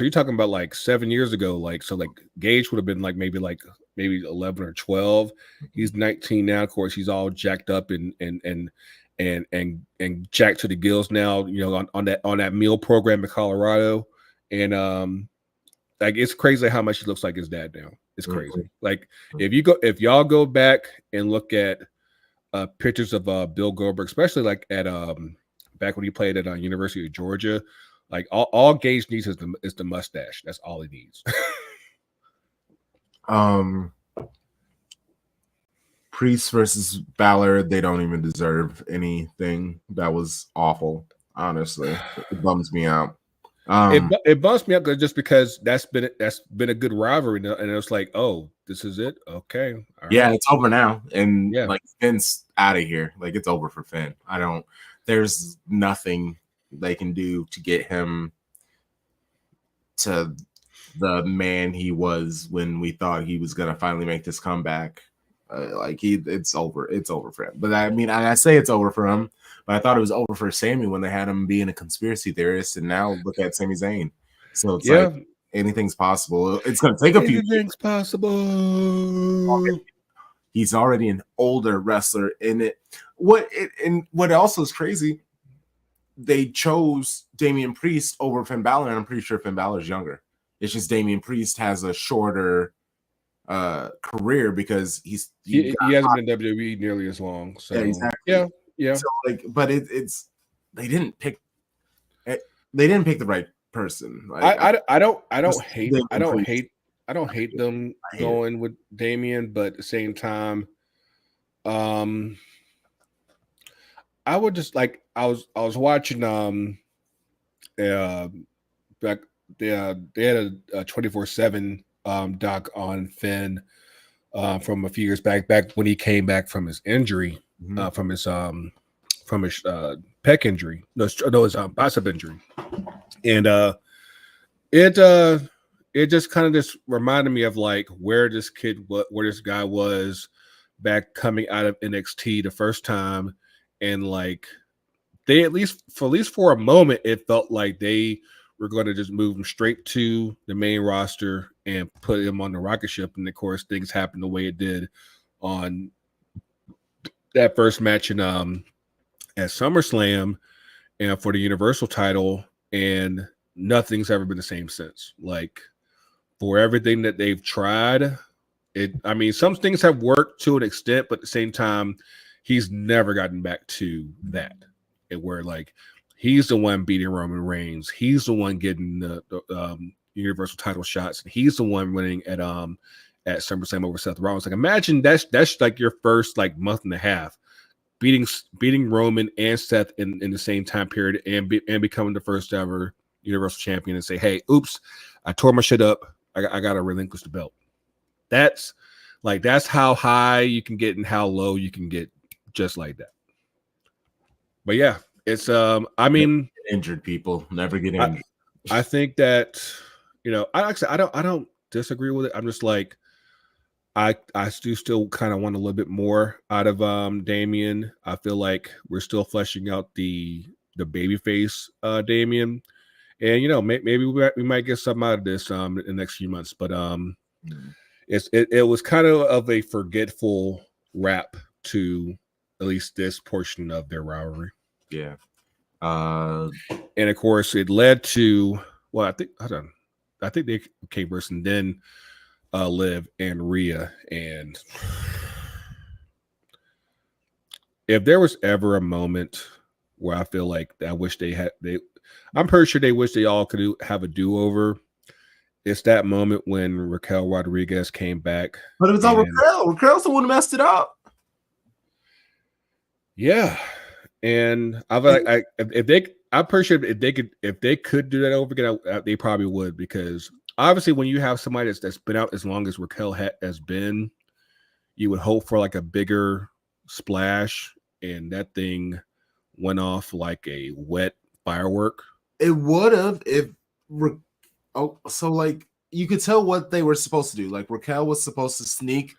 you're talking about like 7 years ago. Like, so like Gage would have been like maybe 11 or 12. He's 19 now. Of course, he's all jacked up and jacked to the gills now, you know, on that meal program in Colorado. And like, it's crazy how much he looks like his dad now. It's crazy. Like, if y'all go back and look at pictures of Bill Goldberg, especially like at back when he played at University of Georgia, like all Gage needs is the mustache. That's all he needs. Priest versus Balor, they don't even deserve anything. That was awful. Honestly, it bums me out. It bumps me up just because that's been a good rivalry, and it's like, oh, this is it. Okay, yeah, it's over now, and like, Finn's out of here. Like, it's over for Finn. There's nothing they can do to get him to the man he was when we thought he was gonna finally make this comeback. It's over. It's over for him. But I mean, I say it's over for him, but I thought it was over for Sami when they had him being a conspiracy theorist, and now look at Sami Zayn. So it's like, anything's possible. It's going to take a few. Anything's possible. He's already an older wrestler in it. What also is crazy, they chose Damian Priest over Finn Balor, and I'm pretty sure Finn Balor's younger. It's just Damian Priest has a shorter career because he hasn't been in WWE nearly as long. So yeah, exactly. Yeah. So like, but it's they didn't pick the right person. Like, I don't hate them going with Damian, but at the same time, I would just like, I was watching back they had a 24/7 doc on Finn from a few years back when he came back from his injury, from his pec injury, his bicep injury, and it just kind of just reminded me of like where this guy was back coming out of NXT the first time, and like they at least for a moment it felt like they were going to just move him straight to the main roster and put him on the rocket ship. And of course, things happened the way it did on that first match in at SummerSlam and for the Universal title, and nothing's ever been the same since. Like, for everything that they've tried, I mean, some things have worked to an extent, but at the same time, he's never gotten back to that. Where like he's the one beating Roman Reigns, he's the one getting the Universal title shots, and he's the one winning at SummerSlam over Seth Rollins. Like, imagine that's like your first like month and a half beating Roman and Seth in the same time period, and becoming the first ever Universal champion, and say, hey, oops, I tore my shit up, I gotta relinquish the belt. That's how high you can get and how low you can get, just like that. But yeah, it's I mean, injured people never get injured. I think that, you know, I don't disagree with it. I'm just like, I do still kind of want a little bit more out of Damian. I feel like we're still fleshing out the babyface Damian, and you know, maybe we might get something out of this in the next few months. But it was kind of a forgetful wrap to at least this portion of their rivalry. Yeah. And of course it led to, well, I think they came first, and then Liv and Rhea. And if there was ever a moment where I feel like I wish I'm pretty sure they wish they all could have a do-over, it's that moment when Raquel Rodriguez came back. But it was all Raquel. Raquel's the one who messed it up. Yeah, and if they, I'm pretty sure if they could do that over again, they probably would, because obviously when you have somebody that's been out as long as Raquel has been, you would hope for like a bigger splash, and that thing went off like a wet firework. It would have if so like you could tell what they were supposed to do. Like Raquel was supposed to sneak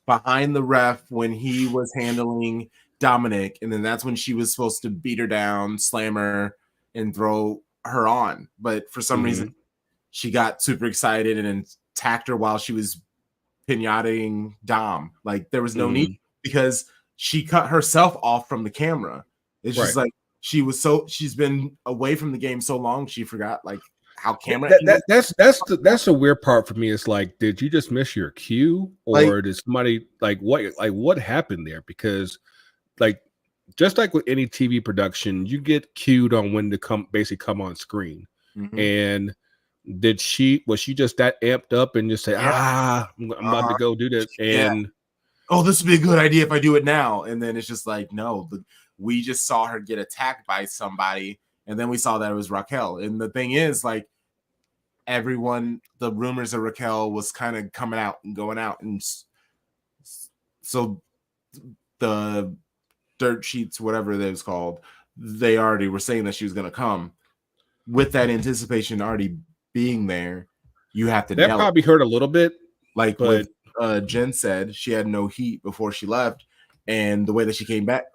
behind the ref when he was handling Dominic, and then that's when she was supposed to beat her down, slam her, and throw her on. But for some reason, she got super excited and then attacked her while she was pinataing Dom. Like there was no need, because she cut herself off from the camera. It's just like she's been away from the game so long, she forgot like how camera. That's the weird part for me. It's like, did you just miss your cue, or did somebody what happened there? Because like, just like with any TV production, you get cued on when to come on screen. And was she just that amped up and just say, I'm about to go do this, and oh, this would be a good idea if I do it now. And then it's just like, no, we just saw her get attacked by somebody, and then we saw that it was Raquel. And the thing is, like, the rumors of Raquel was kind of coming out and going out, and so the dirt sheets, whatever it was called, they already were saying that she was going to come. With that anticipation already being there, you have to. That probably hurt a little bit, like what Jen said. She had no heat before she left, and the way that she came back,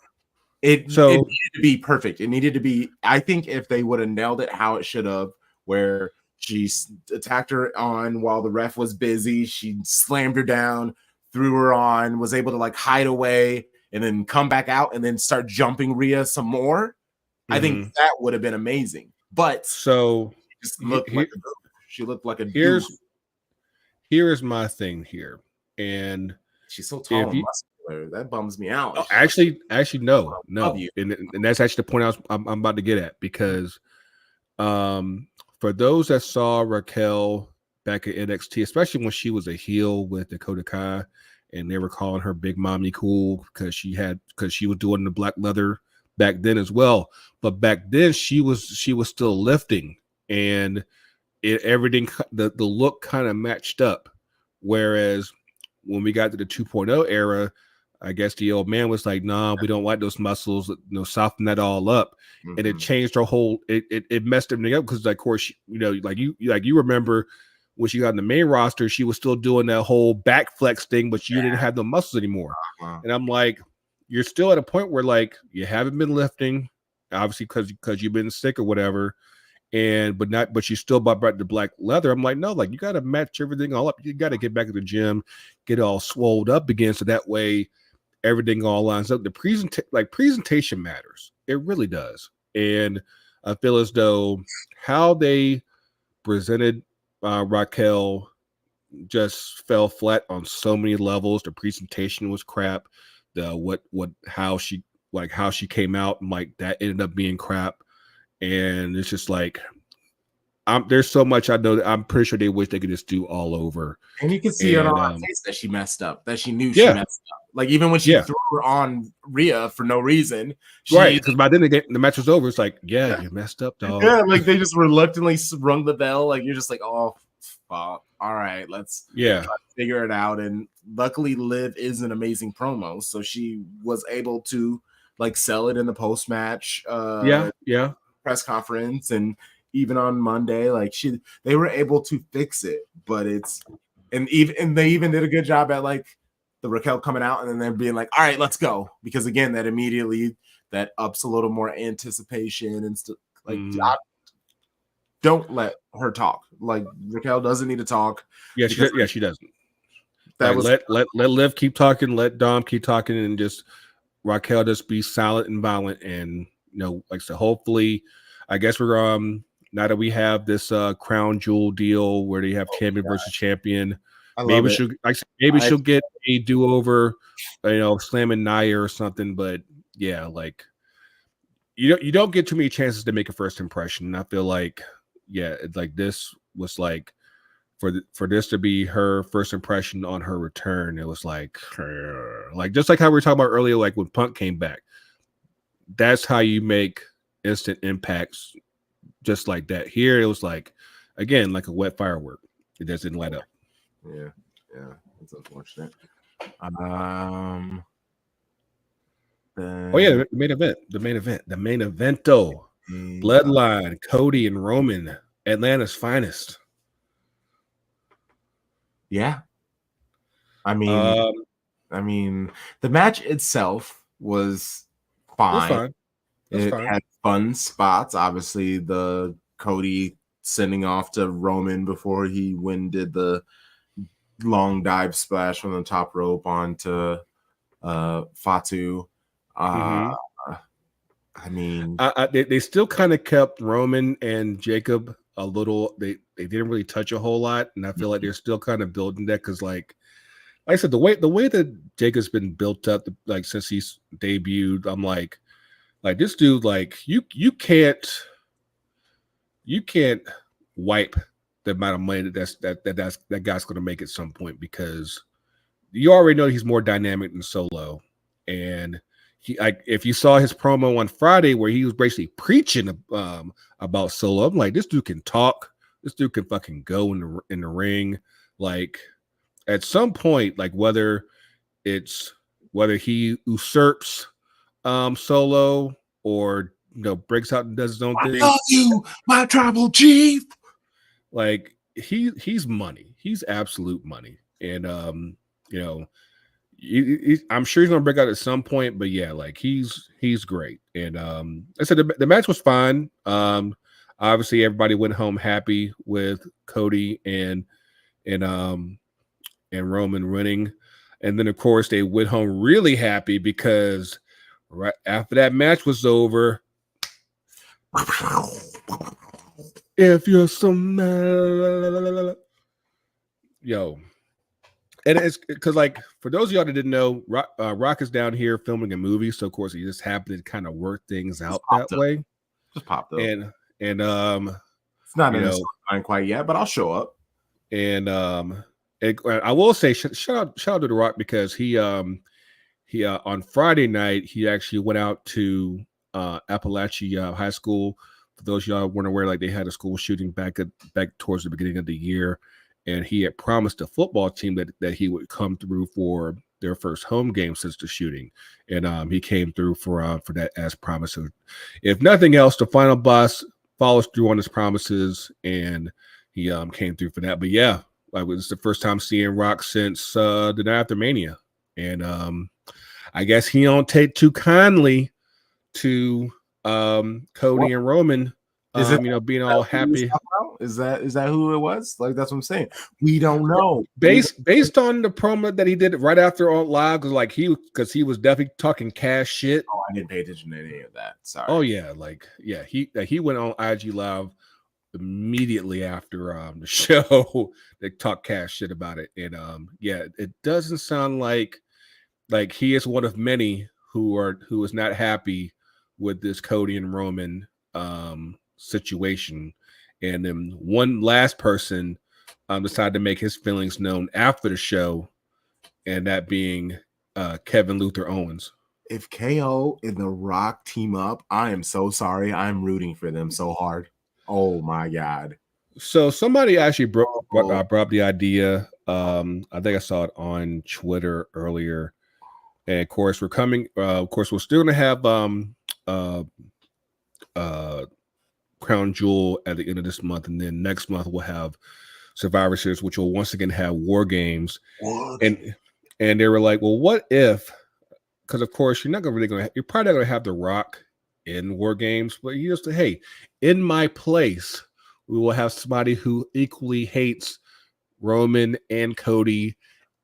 it needed to be perfect. It needed to be. I think if they would have nailed it how it should have, where she attacked her on while the ref was busy, she slammed her down, threw her on, was able to like hide away, and then come back out and then start jumping Rhea some more. I think that would have been amazing. But so she looked like a here is my thing here, and she's so tall and muscular that bums me out. Oh, actually no, and that's actually the point I'm about to get at, because for those that saw Raquel back at NXT, especially when she was a heel with Dakota Kai, and they were calling her Big Mommy Cool because she was doing the black leather back then as well. But back then she was still lifting, and everything, the look kind of matched up. Whereas when we got to the 2.0 era, I guess the old man was like, nah, we don't like those muscles, soften that all up. And it changed her whole, it messed everything up, because of course, you remember when she got in the main roster, she was still doing that whole back flex thing, but you didn't have the muscles anymore. And I'm like, you're still at a point where like you haven't been lifting, obviously because you've been sick or whatever, but you still bought back the black leather. I'm like, no, like you got to match everything all up. You got to get back to the gym, get it all swolled up again, so that way everything all lines up. The presentation matters. It really does. And I feel as though how they presented Raquel just fell flat on so many levels. The presentation was crap. How she came out, and like that ended up being crap. And it's just like, there's so much I know that I'm pretty sure they wish they could just do all over. And you can see it on her face that she messed up, that she knew she messed up. Like even when she threw her on Rhea for no reason, right? Because by then the match was over. It's like, you messed up, dog. Yeah, like they just reluctantly rung the bell. Like you're just like, oh, fuck. All right, let's try to figure it out. And luckily, Liv is an amazing promo, so she was able to like sell it in the post match. Press conference, and even on Monday, like they were able to fix it. But they even did a good job at like the Raquel coming out and then they're being like, all right, let's go, because again, that immediately that ups a little more anticipation and stuff. Like don't let her talk. Like Raquel doesn't need to talk. She doesn't. Let Liv keep talking, let Dom keep talking, and just Raquel just be silent and violent. And like I said, hopefully, I guess we're now that we have this crown jewel deal where they have champion versus champion, maybe she'll get a do-over, slamming Nia or something. But yeah, like you don't get too many chances to make a first impression. And I feel like like this was like for this to be her first impression on her return, it was like just like how we were talking about earlier, like when Punk came back. that's how you make instant impacts just like that. Here it was like, again, like a wet firework. It just didn't light up. Yeah, it's unfortunate. Oh yeah, the main evento. Bloodline, Cody and Roman, Atlanta's finest. Yeah. I mean, the match itself was fine. It had fun spots. Obviously, the Cody sending off to Roman before he did the long dive splash from the top rope onto Fatu. I mean, they still kind of kept Roman and Jacob a little. They didn't really touch a whole lot, and I feel like they're still kind of building that because, like I said, the way that Jacob's been built up, like since he's debuted, I'm like this dude, like you can't wipe the amount of money that guy's going to make at some point, because you already know he's more dynamic than Solo. And he, like, if you saw his promo on Friday where he was basically preaching about Solo, I'm like, this dude can talk. This dude can fucking go in the ring. Like, at some point, like whether he usurps Solo or breaks out and does his own thing. I love you, my tribal chief. Like he's money. He's absolute money. And I'm sure he's gonna break out at some point, but yeah, like he's great. And I said the match was fine. Obviously everybody went home happy with Cody and Roman winning. And then of course they went home really happy because right after that match was over, if you're so mad, yo. And it's because, like, for those of y'all that didn't know, Rock is down here filming a movie, so of course he just happened to kind of work things out that way. Just popped up, and it's not in the storyline quite yet, but I'll show up. And I will say, shout out to The Rock, because he on Friday night he actually went out to Appalachia High School. For those of y'all weren't aware, like they had a school shooting back towards the beginning of the year. And he had promised the football team that he would come through for their first home game since the shooting. And he came through for that as promised. So if nothing else, the final boss follows through on his promises, and he came through for that. But yeah, like it was the first time seeing Rock since the night after Mania. And I guess he don't take too kindly to Cody and Roman being all happy. Is that who it was? Like, that's what I'm saying. We don't know. Based on the promo that he did right after on live, because he was definitely talking cash shit. Oh, I didn't pay attention to any of that. Sorry. Oh yeah, he went on IG Live immediately after the show. They talked cash shit about it, and it doesn't sound like he is one of many who is not happy with this Cody and Roman situation. And then one last person decided to make his feelings known after the show, and that being Kevin Luther Owens. If KO and The Rock team up, I am so sorry. I'm rooting for them so hard. Oh my God. So somebody actually brought up the idea. I think I saw it on Twitter earlier. And of course, we're coming. Of course, we're still going to have Crown Jewel at the end of this month, and then next month we'll have Survivor Series, which will once again have War Games. And they were like, well, what if? Because of course you're probably not going to have The Rock in War Games, but you just say, hey, in my place, we will have somebody who equally hates Roman and Cody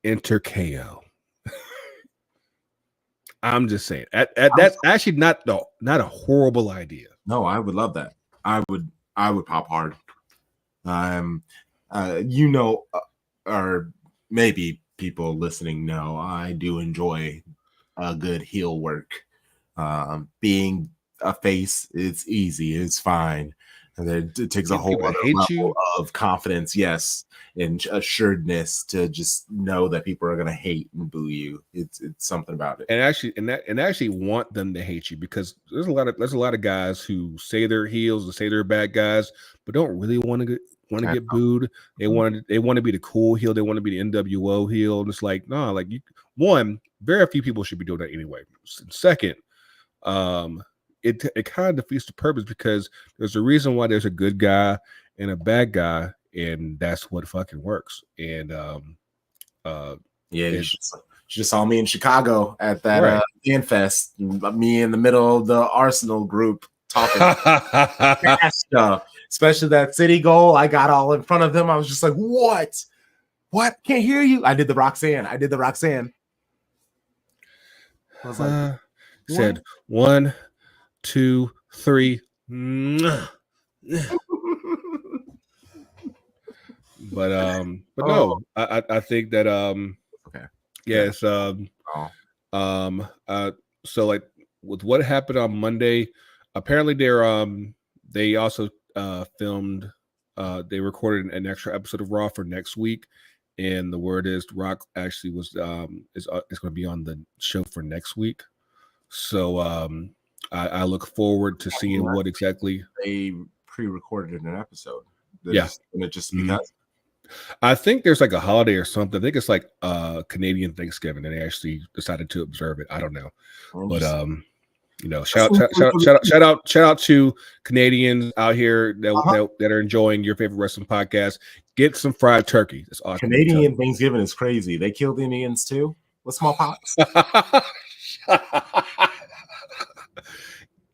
enter KO. I'm just saying that's actually not a horrible idea. No, I would love that. I would pop hard. Or maybe people listening know, I do enjoy a good heel work. Being a face, it's easy, it's fine. And then it takes a Get whole people to other hate level you. of confidence, yes, and assuredness to just know that people are gonna hate and boo you. It's something about it. And actually want them to hate you, because there's a lot of guys who say they're heels and say they're bad guys, but don't really want to get booed. They want to be the cool heel. They want to be the NWO heel. And it's like, no, like one, very few people should be doing that anyway. Second, it kind of defeats the purpose, because there's a reason why there's a good guy and a bad guy, and that's what fucking works. And you just saw me in Chicago at that fan fest. Me in the middle of the Arsenal group talking stuff, especially that city goal. I got all in front of them. I was just like, "What? Can't hear you." I did the Roxanne. I was like, said 1, 2, 3. But no, I think that okay. Yes. So like with what happened on Monday, apparently they also filmed they recorded an extra episode of Raw for next week, and the word is Rock actually was is going to be on the show for next week. So I look forward to seeing what exactly they pre-recorded an episode. Just because. I think there's like a holiday or something. I think it's like Canadian Thanksgiving, and they actually decided to observe it. I don't know, but shout out to Canadians out here that are enjoying your favorite wrestling podcast. Get some fried turkey. That's awesome. Canadian Thanksgiving is crazy. They killed Indians too with smallpox.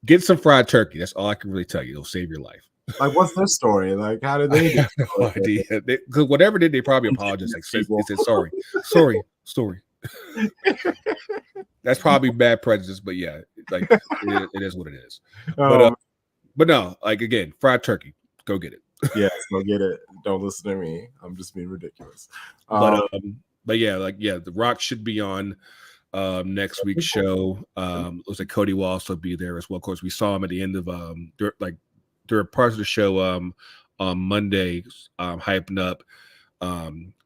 Get some fried turkey. That's all I can really tell you. It'll save your life. Like, what's their story? Like, how did they do it? No idea. Because whatever did, they probably apologized. Like, they said sorry. That's probably bad prejudice, but yeah, like it is what it is. But no, like again, fried turkey. Go get it. Yes, go get it. Don't listen to me. I'm just being ridiculous. But The Rock should be on next week's show. Looks like Cody will also be there as well. Of course, we saw him at the end of during parts of the show on Monday, hyping up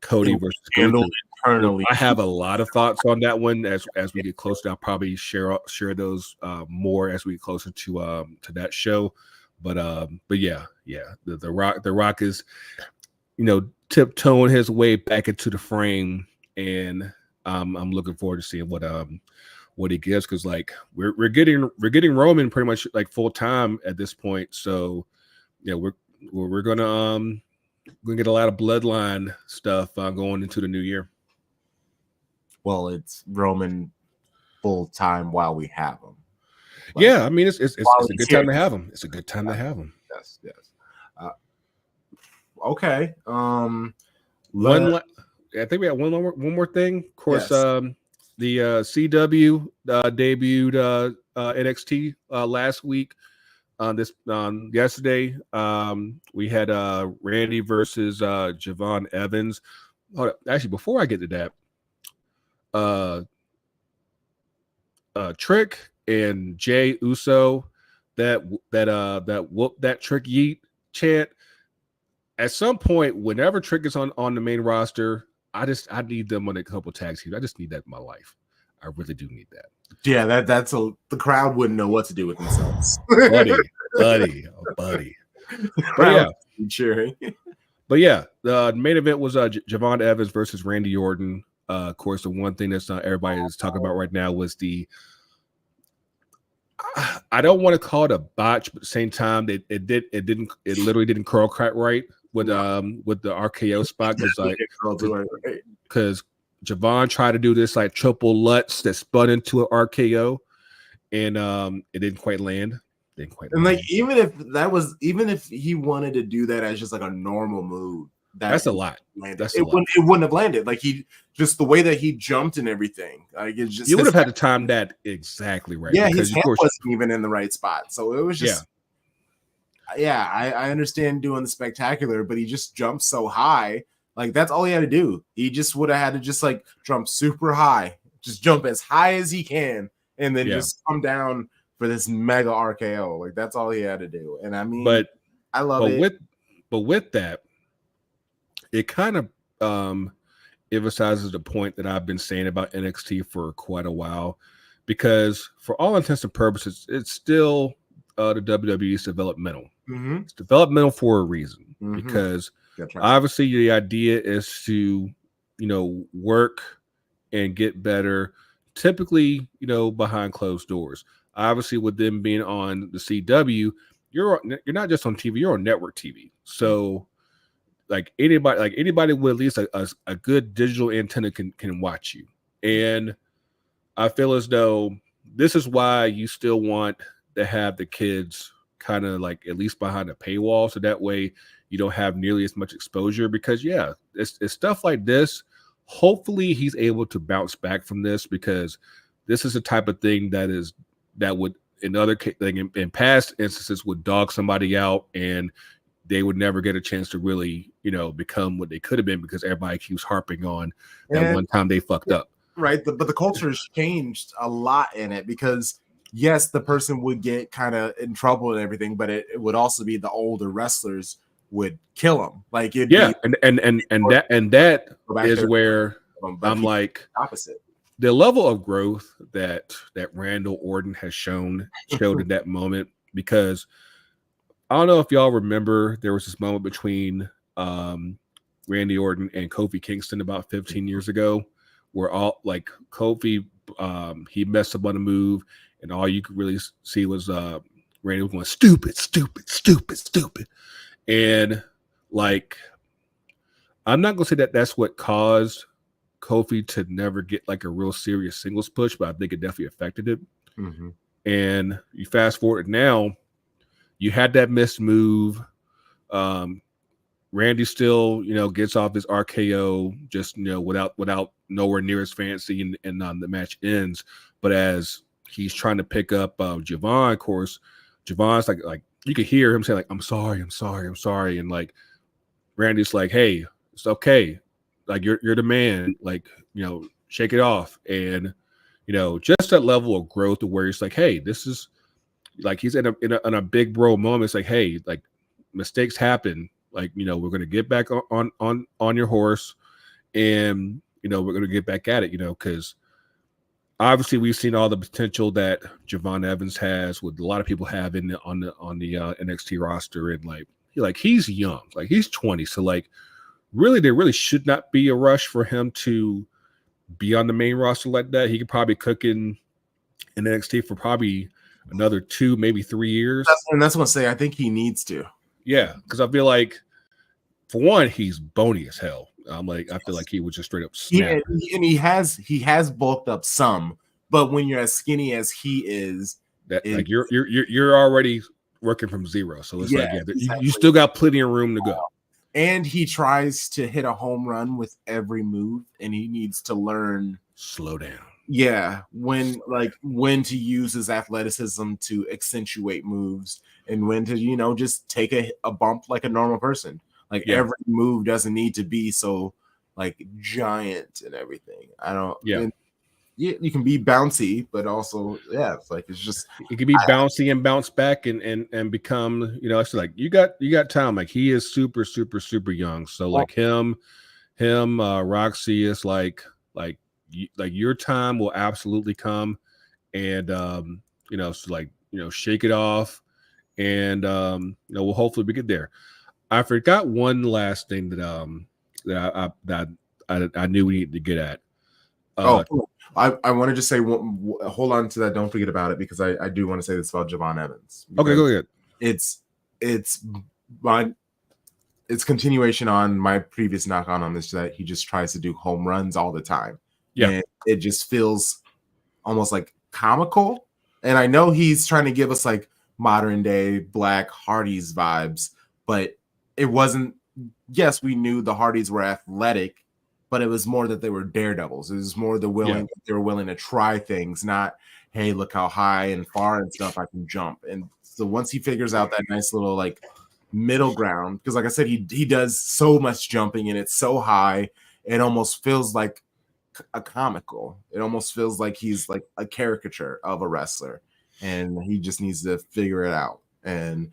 Cody versus Gunther. Internally. I have a lot of thoughts on that one as we get closer. I'll probably share those more as we get closer to that show. But yeah, the Rock is tiptoeing his way back into the frame, and I'm looking forward to seeing what he gives, because like we're getting Roman pretty much like full time at this point. So yeah, we're gonna get a lot of bloodline stuff going into the new year. Well, it's Roman full time while we have him. Like, yeah, I mean it's a good time to have him. It's a good time to have him. Yes. Okay. I think we have one more thing. Of course, yes. The CW debuted NXT last week. Yesterday, we had Randy versus Javon Evans. Actually, before I get to that, Trick and Jay Uso that whoop that Trick yeet chant. At some point, whenever Trick is on the main roster, I need them on a couple tag teams. I just need that in my life. I really do need that. Yeah, the crowd wouldn't know what to do with themselves. buddy. But yeah, cheering. But yeah, the main event was Javon Evans versus Randy Orton. Of course, the one thing that's not everybody is talking about right now was I don't want to call it a botch, but at the same time, it literally didn't curl quite right with the RKO spot, because Javon tried to do this like triple Lutz that spun into an RKO, and it didn't quite land. Like even if he wanted to do that as just like a normal move, that's a lot. It wouldn't have landed. Like he just the way that he jumped and everything. Like it's just you would have had to time that exactly right. Yeah, his hand wasn't even in the right spot, so it was just. Yeah, I understand doing the spectacular, but he just jumped so high. Like that's all he had to do. He just would have had to just like jump super high, just jump as high as he can, and then just come down for this mega RKO. Like that's all he had to do. And I mean, but I love but it. with that, it kind of emphasizes the point that I've been saying about NXT for quite a while, because for all intents and purposes, it's still the WWE's developmental. Mm-hmm. It's developmental for a reason, Mm-hmm. because obviously the idea is to, work and get better, typically, behind closed doors. Obviously, with them being on the CW, you're not just on TV, you're on network TV. So anybody with at least a good digital antenna can watch you. And I feel as though this is why you still want to have the kids kind of like at least behind a paywall, so that way you don't have nearly as much exposure. Because it's stuff like this. Hopefully he's able to bounce back from this, because this is the type of thing that would in past instances would dog somebody out, and they would never get a chance to really, become what they could have been, because everybody keeps harping on that one time they fucked up. Right. But the culture has changed a lot in it, because yes, the person would get kind of in trouble and everything, but it would also be the older wrestlers would kill them. Like it'd be and that is where I'm like opposite. The level of growth that Randall Orton has showed in that moment, because I don't know if y'all remember, there was this moment between Randy Orton and Kofi Kingston about 15 years ago, where all like Kofi, he messed up on a move, and all you could really see was Randy was going stupid, stupid, stupid, stupid, and like I'm not gonna say that that's what caused Kofi to never get like a real serious singles push, but I think it definitely affected it. Mm-hmm. And you fast forward now, you had that missed move. Randy still, gets off his RKO, just without nowhere near as fancy, and the match ends. But as he's trying to pick up Javon, of course, Javon's like you could hear him say like, I'm sorry, and like Randy's like, hey, it's okay, like you're the man, like shake it off. And just that level of growth to where it's like, hey, this is like he's in a big bro moment. It's like, hey, like mistakes happen, like we're gonna get back on your horse, and we're gonna get back at it, because obviously we've seen all the potential that Javon Evans has, what a lot of people have on the NXT roster, and like he's young, like he's 20, so like really there really should not be a rush for him to be on the main roster like that. He could probably cook in NXT for probably another 2, maybe 3 years. That's what I say. I think he needs to. Yeah, because I feel like, for one, he's bony as hell. I feel like he would just straight up snap. Yeah, and he has bulked up some, but when you're as skinny as he is, like you're already working from zero. So it's exactly. You still got plenty of room to go. And he tries to hit a home run with every move, and he needs to learn slow down. Yeah, when to use his athleticism to accentuate moves, and when to just take a bump like a normal person. Like every move doesn't need to be so like giant and everything. I don't. Yeah. You can be bouncy, but also it's just it can be bouncy and bounce back and become it's like you got time. Like he is super super super young, so like him Roxy is like your time will absolutely come, and shake it off, and we'll hopefully we get there. I forgot one last thing that I knew we needed to get at. I want to just say, hold on to that. Don't forget about it, because I do want to say this about Javon Evans. Okay, go ahead. It's continuation on my previous knock on this, that he just tries to do home runs all the time. Yeah, and it just feels almost like comical. And I know he's trying to give us like modern day Black Hardys vibes, but it wasn't. Yes, we knew the Hardys were athletic, but it was more that they were daredevils. It was more they were willing to try things, not, hey, look how high and far and stuff I can jump. And so once he figures out that nice little like middle ground, because like I said, he does so much jumping and it's so high, it almost feels like a comical. It almost feels like he's like a caricature of a wrestler, and he just needs to figure it out. And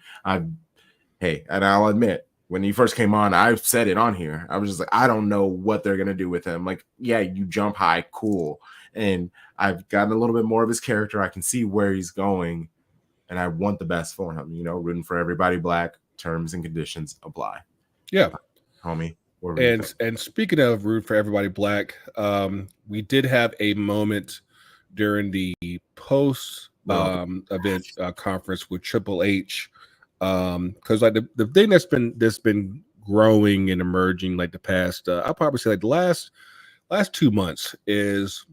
hey, and I'll admit, when he first came on, I said it on here. I was just like, I don't know what they're gonna do with him. Like, yeah, you jump high, cool. And I've gotten a little bit more of his character. I can see where he's going, and I want the best for him. You know, rooting for everybody black. Terms and conditions apply. Yeah, homie. And speaking of root for everybody black, we did have a moment during the post event conference with Triple H, because like the thing that's been growing and emerging like the past, I'll probably say like the last 2 months is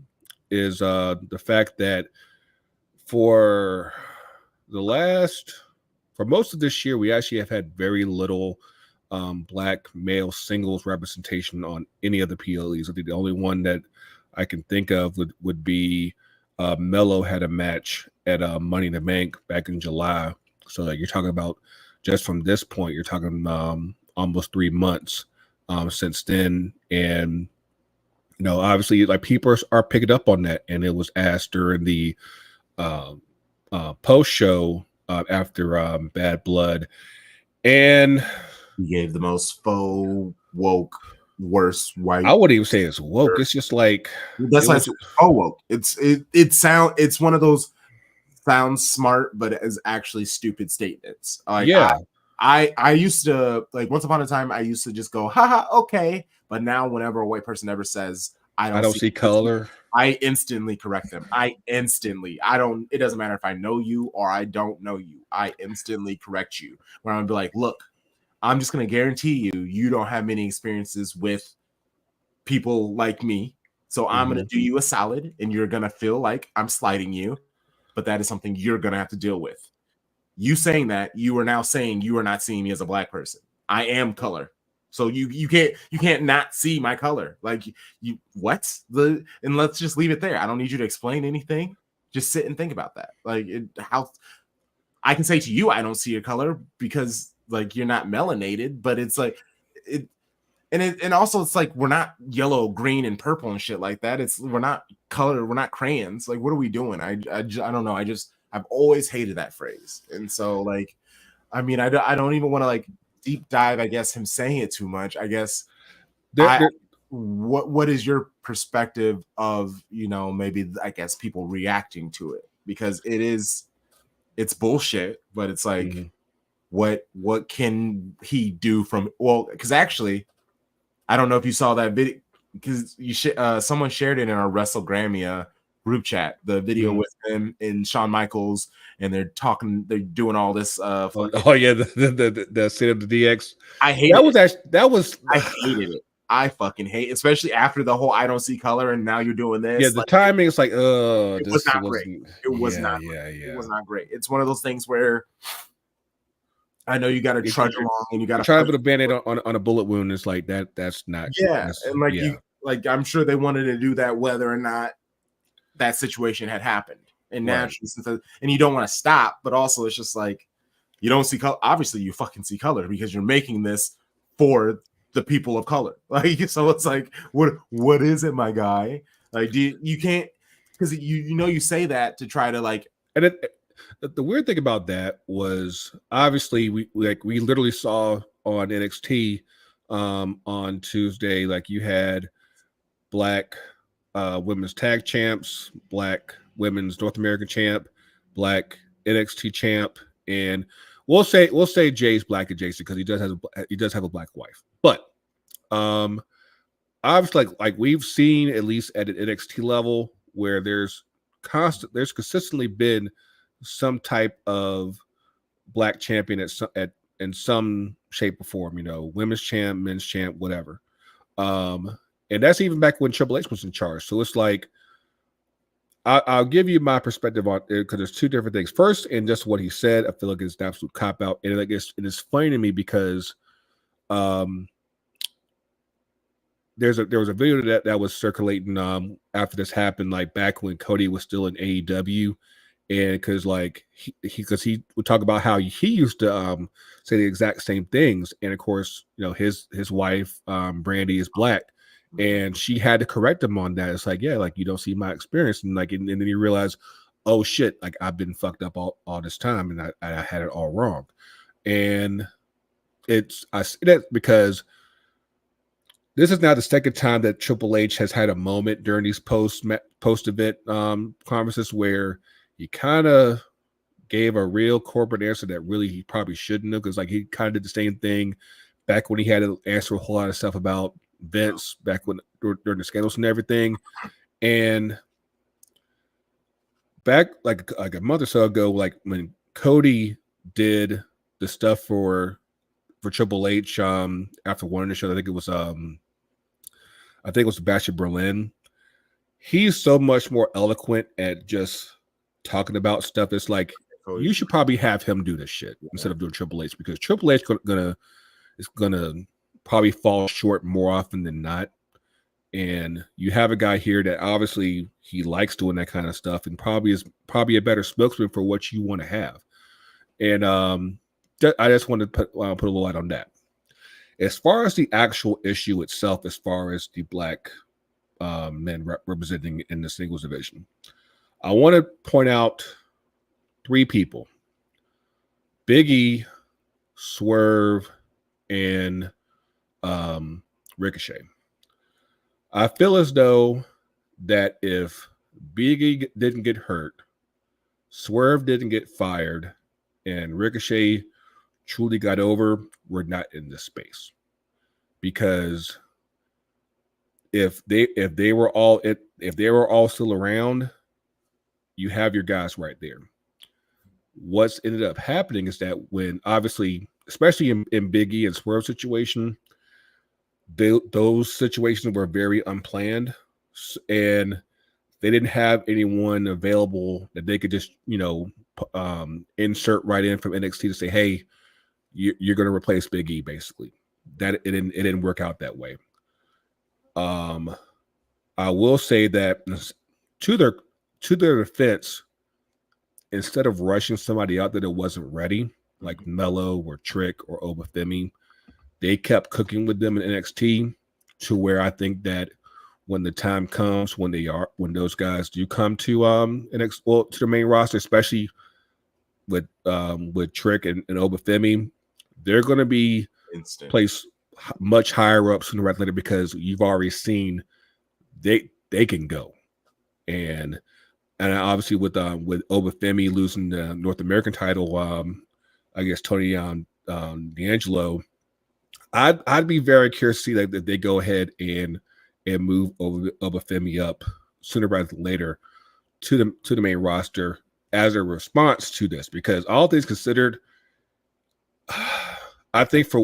the fact that for most of this year we actually have had very little black male singles representation on any of the PLEs. I think the only one that I can think of would be Mello had a match at Money in the Bank back in July. So like you're talking about just from this point, you're talking almost 3 months since then. And you know, obviously like people are picking up on that. And it was asked during the post show after Bad Blood. And he gave the most faux woke, worst white. I wouldn't even say it's woke. It's just like that's like faux woke. It's one of those sounds smart, but is actually stupid statements. Like, yeah, I used to like once upon a time I used to just go haha okay, but now whenever a white person ever says I don't see color, I instantly correct them. I don't. It doesn't matter if I know you or I don't know you. I instantly correct you. Where I'm gonna be like, look, I'm just gonna guarantee you don't have many experiences with people like me. So I'm gonna do you a solid, and you're gonna feel like I'm slighting you, but that is something you're gonna have to deal with. You saying that, you are now saying you are not seeing me as a black person. I am color. So you can't not see my color. Like you and let's just leave it there. I don't need you to explain anything. Just sit and think about that. Like how I can say to you, I don't see your color because like you're not melanated, but it's like it and also it's like we're not yellow, green, and purple and shit like that. We're not color, we're not crayons. Like what are we doing? I don't know. I've always hated that phrase, and so like, I mean, I don't even want to like deep dive. I guess him saying it too much. I guess what is your perspective of maybe I guess people reacting to it because it's bullshit, but it's like what can he do from because actually I don't know if you saw that video because someone shared it in our Wrestle Grammy group chat, the video with him and Shawn Michaels, and they're doing all this. The State of the DX. I hate it. I hated it. I fucking hate, especially after the whole I don't see color, and now you're doing this. Yeah, the timing is like, it was not great. It was not. It was not great. It's one of those things where I know you got to trudge along, and you got to try to put a band-aid on a bullet wound. It's like that. That's not. Yeah, and I'm sure they wanted to do that whether or not that situation had happened, and naturally, and you don't want to stop, but also it's just like you don't see color. Obviously, you fucking see color because you're making this for the people of color. Like, so it's like, what is it, my guy? Like, you can't because you say that to try to like. And the weird thing about that was obviously we literally saw on NXT on Tuesday, like you had black women's tag champs, black women's North American champ, black NXT champ, and we'll say Jay's black adjacent because he does have a black wife. But obviously like we've seen at least at an NXT level where there's consistently been some type of black champion in some shape or form, women's champ, men's champ, whatever. And that's even back when Triple H was in charge. So it's like, I'll give you my perspective on it because there's two different things. First, and just what he said, I feel like it's an absolute cop out, and it's funny to me because there was a video that was circulating after this happened, like back when Cody was still in AEW, and because like he would talk about how he used to say the exact same things, and of course his wife Brandy is black. And she had to correct him on that. It's like, yeah, like you don't see my experience, and like, and then you realize, oh shit, like I've been fucked up all this time, and I had it all wrong. And I say that because this is now the second time that Triple H has had a moment during these post event conferences where he kind of gave a real corporate answer that really he probably shouldn't have, because like he kind of did the same thing back when he had to answer a whole lot of stuff about Vince back when during the scandals and everything. And back like a month or so ago, like when Cody did the stuff for Triple H after one of the shows, I think it was Bash of Berlin. He's so much more eloquent at just talking about stuff. It's like you should probably have him do this shit instead of doing Triple H, because Triple H is gonna probably fall short more often than not. And you have a guy here that obviously he likes doing that kind of stuff and probably is a better spokesman for what you want to have. And I just want to put a little light on that. As far as the actual issue itself, as far as the black men representing in the singles division, I want to point out 3 people: Big E, Swerve, and Ricochet. I feel as though that if Big E didn't get hurt, Swerve didn't get fired, and Ricochet truly got over, we're not in this space. Because if they were all still around, you have your guys right there. What's ended up happening is that when obviously, especially in Big E and Swerve situation, those situations were very unplanned, and they didn't have anyone available that they could just insert right in from NXT to say, hey, you're going to replace Big E. Basically, that it didn't work out that way. I will say that to their defense, instead of rushing somebody out that it wasn't ready, like Mello or Trick or Obafemi, they kept cooking with them in NXT to where I think that when the time comes, when those guys do come to to the main roster, especially with Trick and Obafemi, they're going to be placed much higher up sooner rather than later, because you've already seen they can go. And obviously with Obafemi losing the North American title, I guess Tony D'Angelo, I'd be very curious to see that they go ahead and move Obafemi up sooner rather than later to the main roster as a response to this, because all things considered, I think for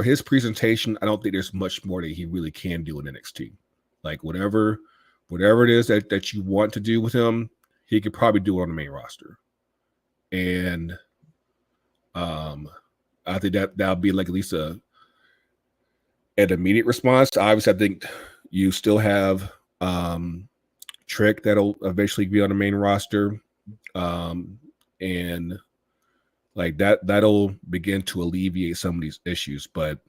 his presentation, I don't think there's much more that he really can do in NXT. Like whatever it is that you want to do with him, he could probably do it on the main roster. And I think that'll be like at least an immediate response. Obviously, I think you still have Trick that'll eventually be on the main roster, and like that'll begin to alleviate some of these issues. But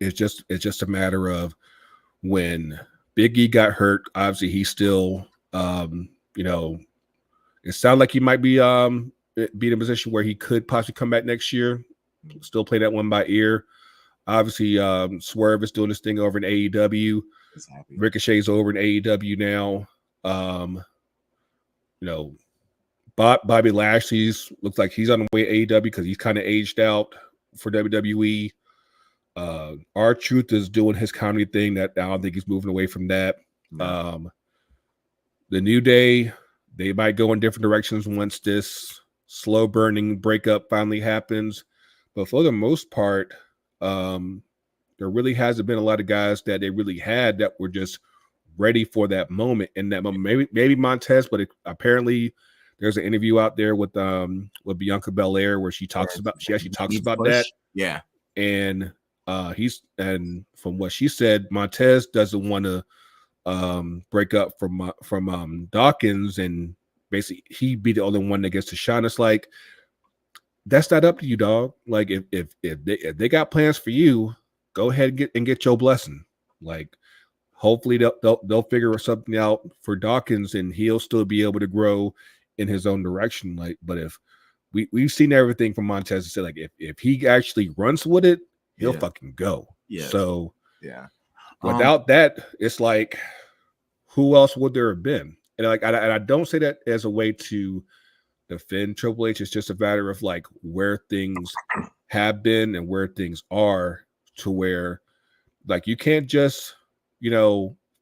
it's just a matter of when Big E got hurt. Obviously, he's still it sounded like he might be in a position where he could possibly come back next year. Still play that one by ear. Obviously, Swerve is doing this thing over in AEW. Ricochet's over in AEW now. Bobby Lashley's looks like he's on the way to AEW because he's kind of aged out for WWE. R-Truth is doing his comedy thing that I don't think he's moving away from that. No. The New Day, they might go in different directions once this slow burning breakup finally happens. But for the most part, there really hasn't been a lot of guys that they really had that were just ready for that moment. In that moment, maybe Montez, but apparently there's an interview out there with Bianca Belair where she actually talks about that. Yeah, and from what she said, Montez doesn't want to break up from Dawkins, and basically he'd be the only one that gets to shine. It's like, that's not up to you, dog. Like if they got plans for you, go ahead and get your blessing. Like hopefully they'll figure something out for Dawkins, and he'll still be able to grow in his own direction. Like, but if we've seen everything from Montez to say, like, if he actually runs with it, he'll fucking go. Yeah. So yeah. Without that, it's like, who else would there have been? And like, and I don't say that as a way to defend Triple H. It's just a matter of like where things have been and where things are, to where like you can't just,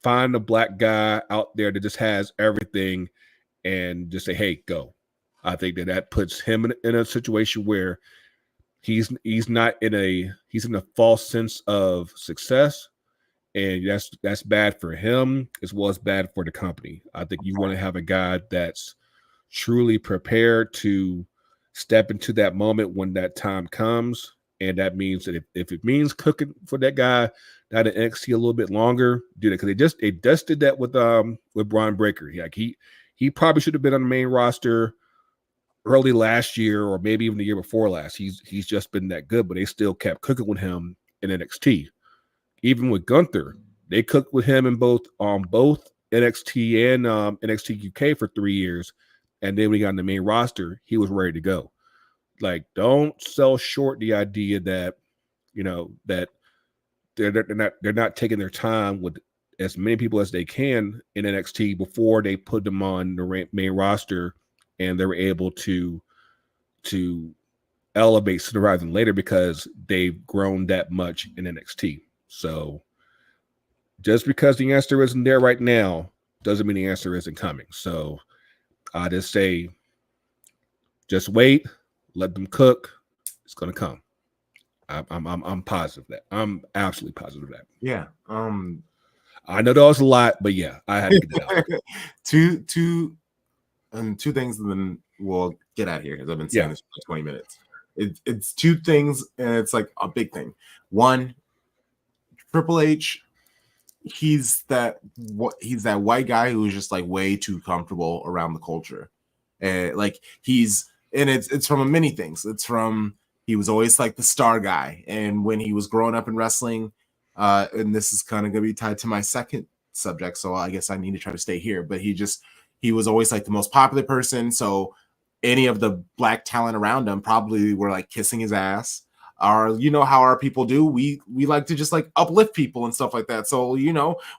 find a black guy out there that just has everything and just say, hey, go. I think that puts him in a situation where he's not in a false sense of success, and that's bad for him as well as bad for the company. I think you want to have a guy that's truly prepared to step into that moment when that time comes, and that means that if it means cooking for that guy down in NXT a little bit longer, do that, because they just did that with Braun Breaker. He probably should have been on the main roster early last year or maybe even the year before last. He's just been that good, but they still kept cooking with him in NXT. Even with Gunther, they cooked with him in both NXT and NXT UK for 3 years, and then when he got on the main roster, he was ready to go. Like, don't sell short the idea that that they're not taking their time with as many people as they can in NXT before they put them on the main roster, and they were able to elevate sooner rather than later because they've grown that much in NXT. So just because the answer isn't there right now doesn't mean the answer isn't coming. So I just say, just wait, let them cook. It's gonna come. I'm positive of that. I'm absolutely positive of that. Yeah. I know that was a lot, but yeah, I had to get it out. two things, and then we'll get out of here because I've been saying this for 20 minutes. It's two things, and it's like a big thing. One, Triple H, he's that white guy who's just like way too comfortable around the culture, and like it's from many things. It's from, he was always like the star guy, and when he was growing up in wrestling, and this is kind of gonna be tied to my second subject, so I guess I need to try to stay here. But he was always like the most popular person, so any of the black talent around him probably were like kissing his ass. Or how our people do, we like to just like uplift people and stuff like that. So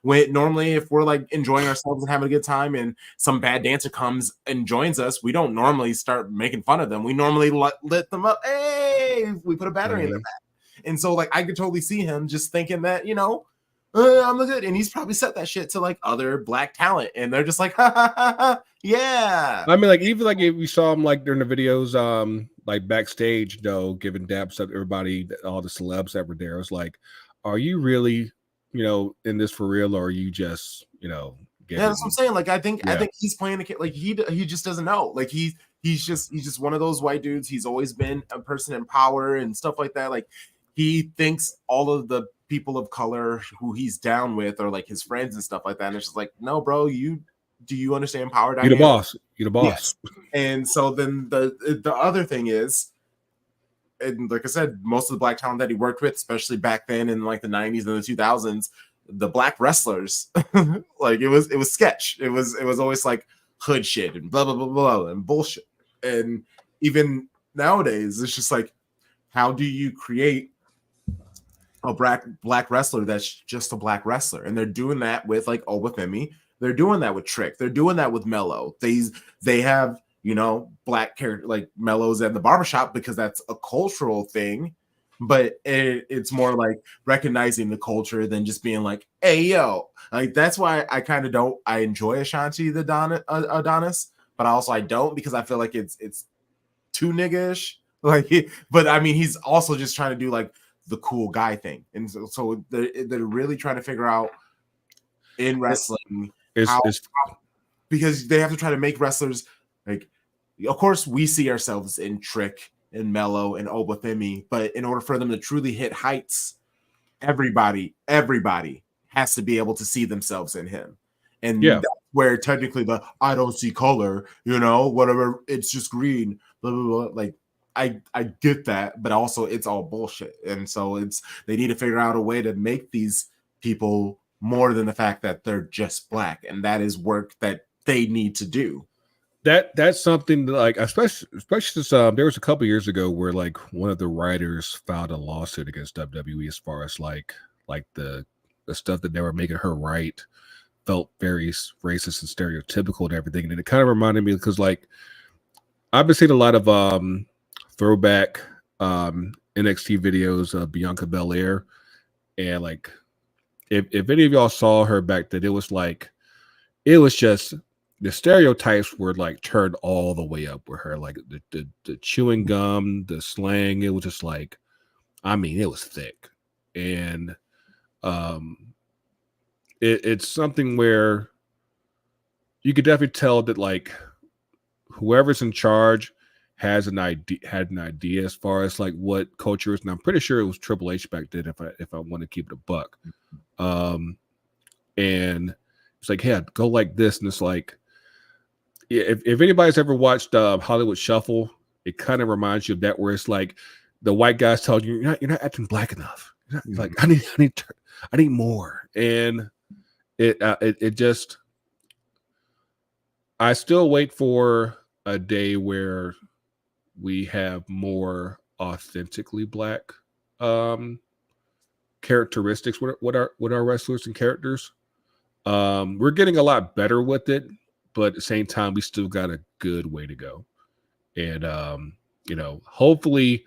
when normally if we're like enjoying ourselves and having a good time and some bad dancer comes and joins us, we don't normally start making fun of them. We normally lit them up. Hey, we put a battery in their back. And so like I could totally see him just thinking that I'm good, and he's probably said that shit to like other black talent, and they're just like, ha, ha, ha, ha, yeah. I mean, like, even like if you saw him like during the videos, like backstage, giving dabs up everybody, all the celebs that were there, it was like, are you really, in this for real, or are you just, yeah, that's what I'm saying. Like, I think he's playing the kid. Like he just doesn't know. Like he's just one of those white dudes. He's always been a person in power and stuff like that. Like he thinks all of the people of color who he's down with are like his friends and stuff like that. And it's just like, no, bro, do you understand power dynamics? You're the boss. Yes. And so then the other thing is, and like I said, most of the black talent that he worked with, especially back then in like the 90s and the 2000s, the black wrestlers, like it was sketch. It was always like hood shit and blah blah blah blah and bullshit. And even nowadays, it's just like, how do you create a black wrestler that's just a black wrestler? And they're doing that with like YFWP. They're doing that with Trick. They're doing that with Mello. They have black character like Mello's at the barbershop because that's a cultural thing, but it's more like recognizing the culture than just being like, hey yo. Like that's why I kind of I enjoy Ashanti the Adonis, but also I don't, because I feel like it's too niggish. Like, but I mean, he's also just trying to do like the cool guy thing, and so they're really trying to figure out in wrestling because they have to try to make wrestlers like, of course we see ourselves in Trick and Mello and YFWP, but in order for them to truly hit heights, everybody has to be able to see themselves in him. And that's where technically the I don't see color, whatever, it's just green, blah blah blah. Like I get that, but also it's all bullshit. And so they need to figure out a way to make these people more than the fact that they're just black, and that is work that they need to do. that's something that, like, especially since there was a couple years ago where like one of the writers filed a lawsuit against WWE as far as like the stuff that they were making her write felt very racist and stereotypical and everything. And it kind of reminded me because like I've been seeing a lot of throwback NXT videos of Bianca Belair, and like if any of y'all saw her back then, it was just the stereotypes were like turned all the way up with her, like the chewing gum, the slang. It was just like, I mean, it was thick, and it's something where you could definitely tell that like whoever's in charge had an idea as far as like what culture is, and I'm pretty sure it was Triple H back then. If I want to keep it a buck, and it's like, yeah, go like this, and it's like, if anybody's ever watched Hollywood Shuffle, it kind of reminds you of that, where it's like the white guys tell you you're not acting black enough. You're like, I need more, and it just, I still wait for a day where we have more authentically black characteristics with our wrestlers and characters. We're getting a lot better with it, but at the same time, we still got a good way to go. And hopefully,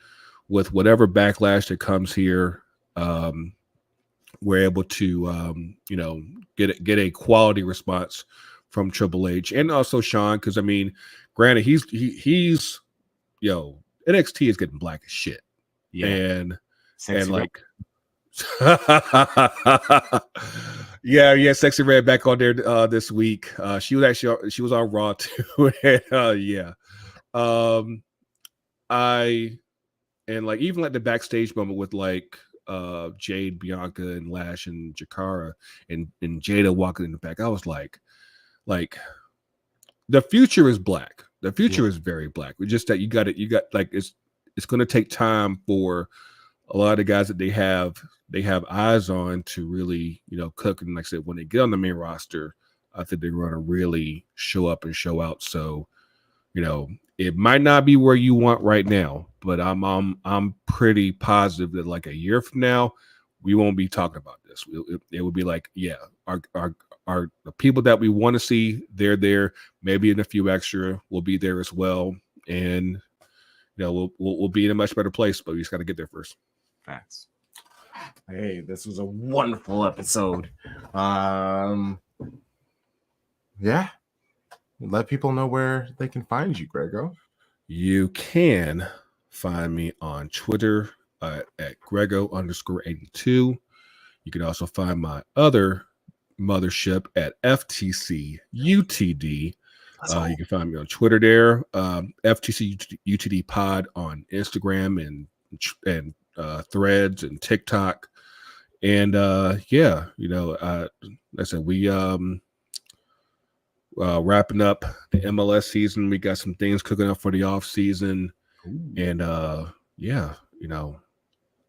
with whatever backlash that comes here, we're able to get a quality response from Triple H and also Sean, because I mean, granted, he's NXT is getting black as shit, and like. yeah, Sexy Red back on there this week. She was on Raw too. And like even like the backstage moment with like Jade, Bianca, and Lash and Jakara and Jada walking in the back, I was like the future is black. The future is very black. It's just that you got like it's going to take time for a lot of the guys that they have eyes on to really, cook. And like I said, when they get on the main roster, I think they're going to really show up and show out. So, it might not be where you want right now, but I'm pretty positive that like a year from now, we won't be talking about this. It would be like, yeah, our the people that we want to see, they're there. Maybe in a few extra will be there as well, and we'll be in a much better place. But we just got to get there first. Facts. Hey, this was a wonderful episode. Yeah. Let people know where they can find you, Greggo. You can find me on Twitter at Greggo_82. You can also find my other mothership at FTC UTD. You can find me on Twitter there, FTC UTD Pod on Instagram and Threads and TikTok. And like I said, we wrapping up the MLS season. We got some things cooking up for the off season. And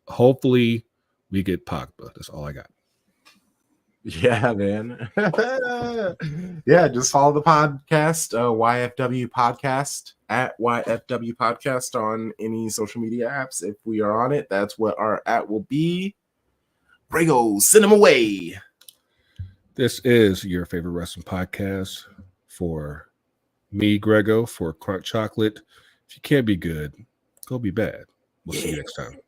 hopefully we get Pogba. That's all I got. Yeah, man. Yeah, just follow the podcast, YFW Podcast, at YFW Podcast on any social media apps. If we are on it, that's what our @ will be. Greggo, send them away. This is your favorite wrestling podcast for me, Greggo, for Crunk Chocolate. If you can't be good, go be bad. We'll see you next time.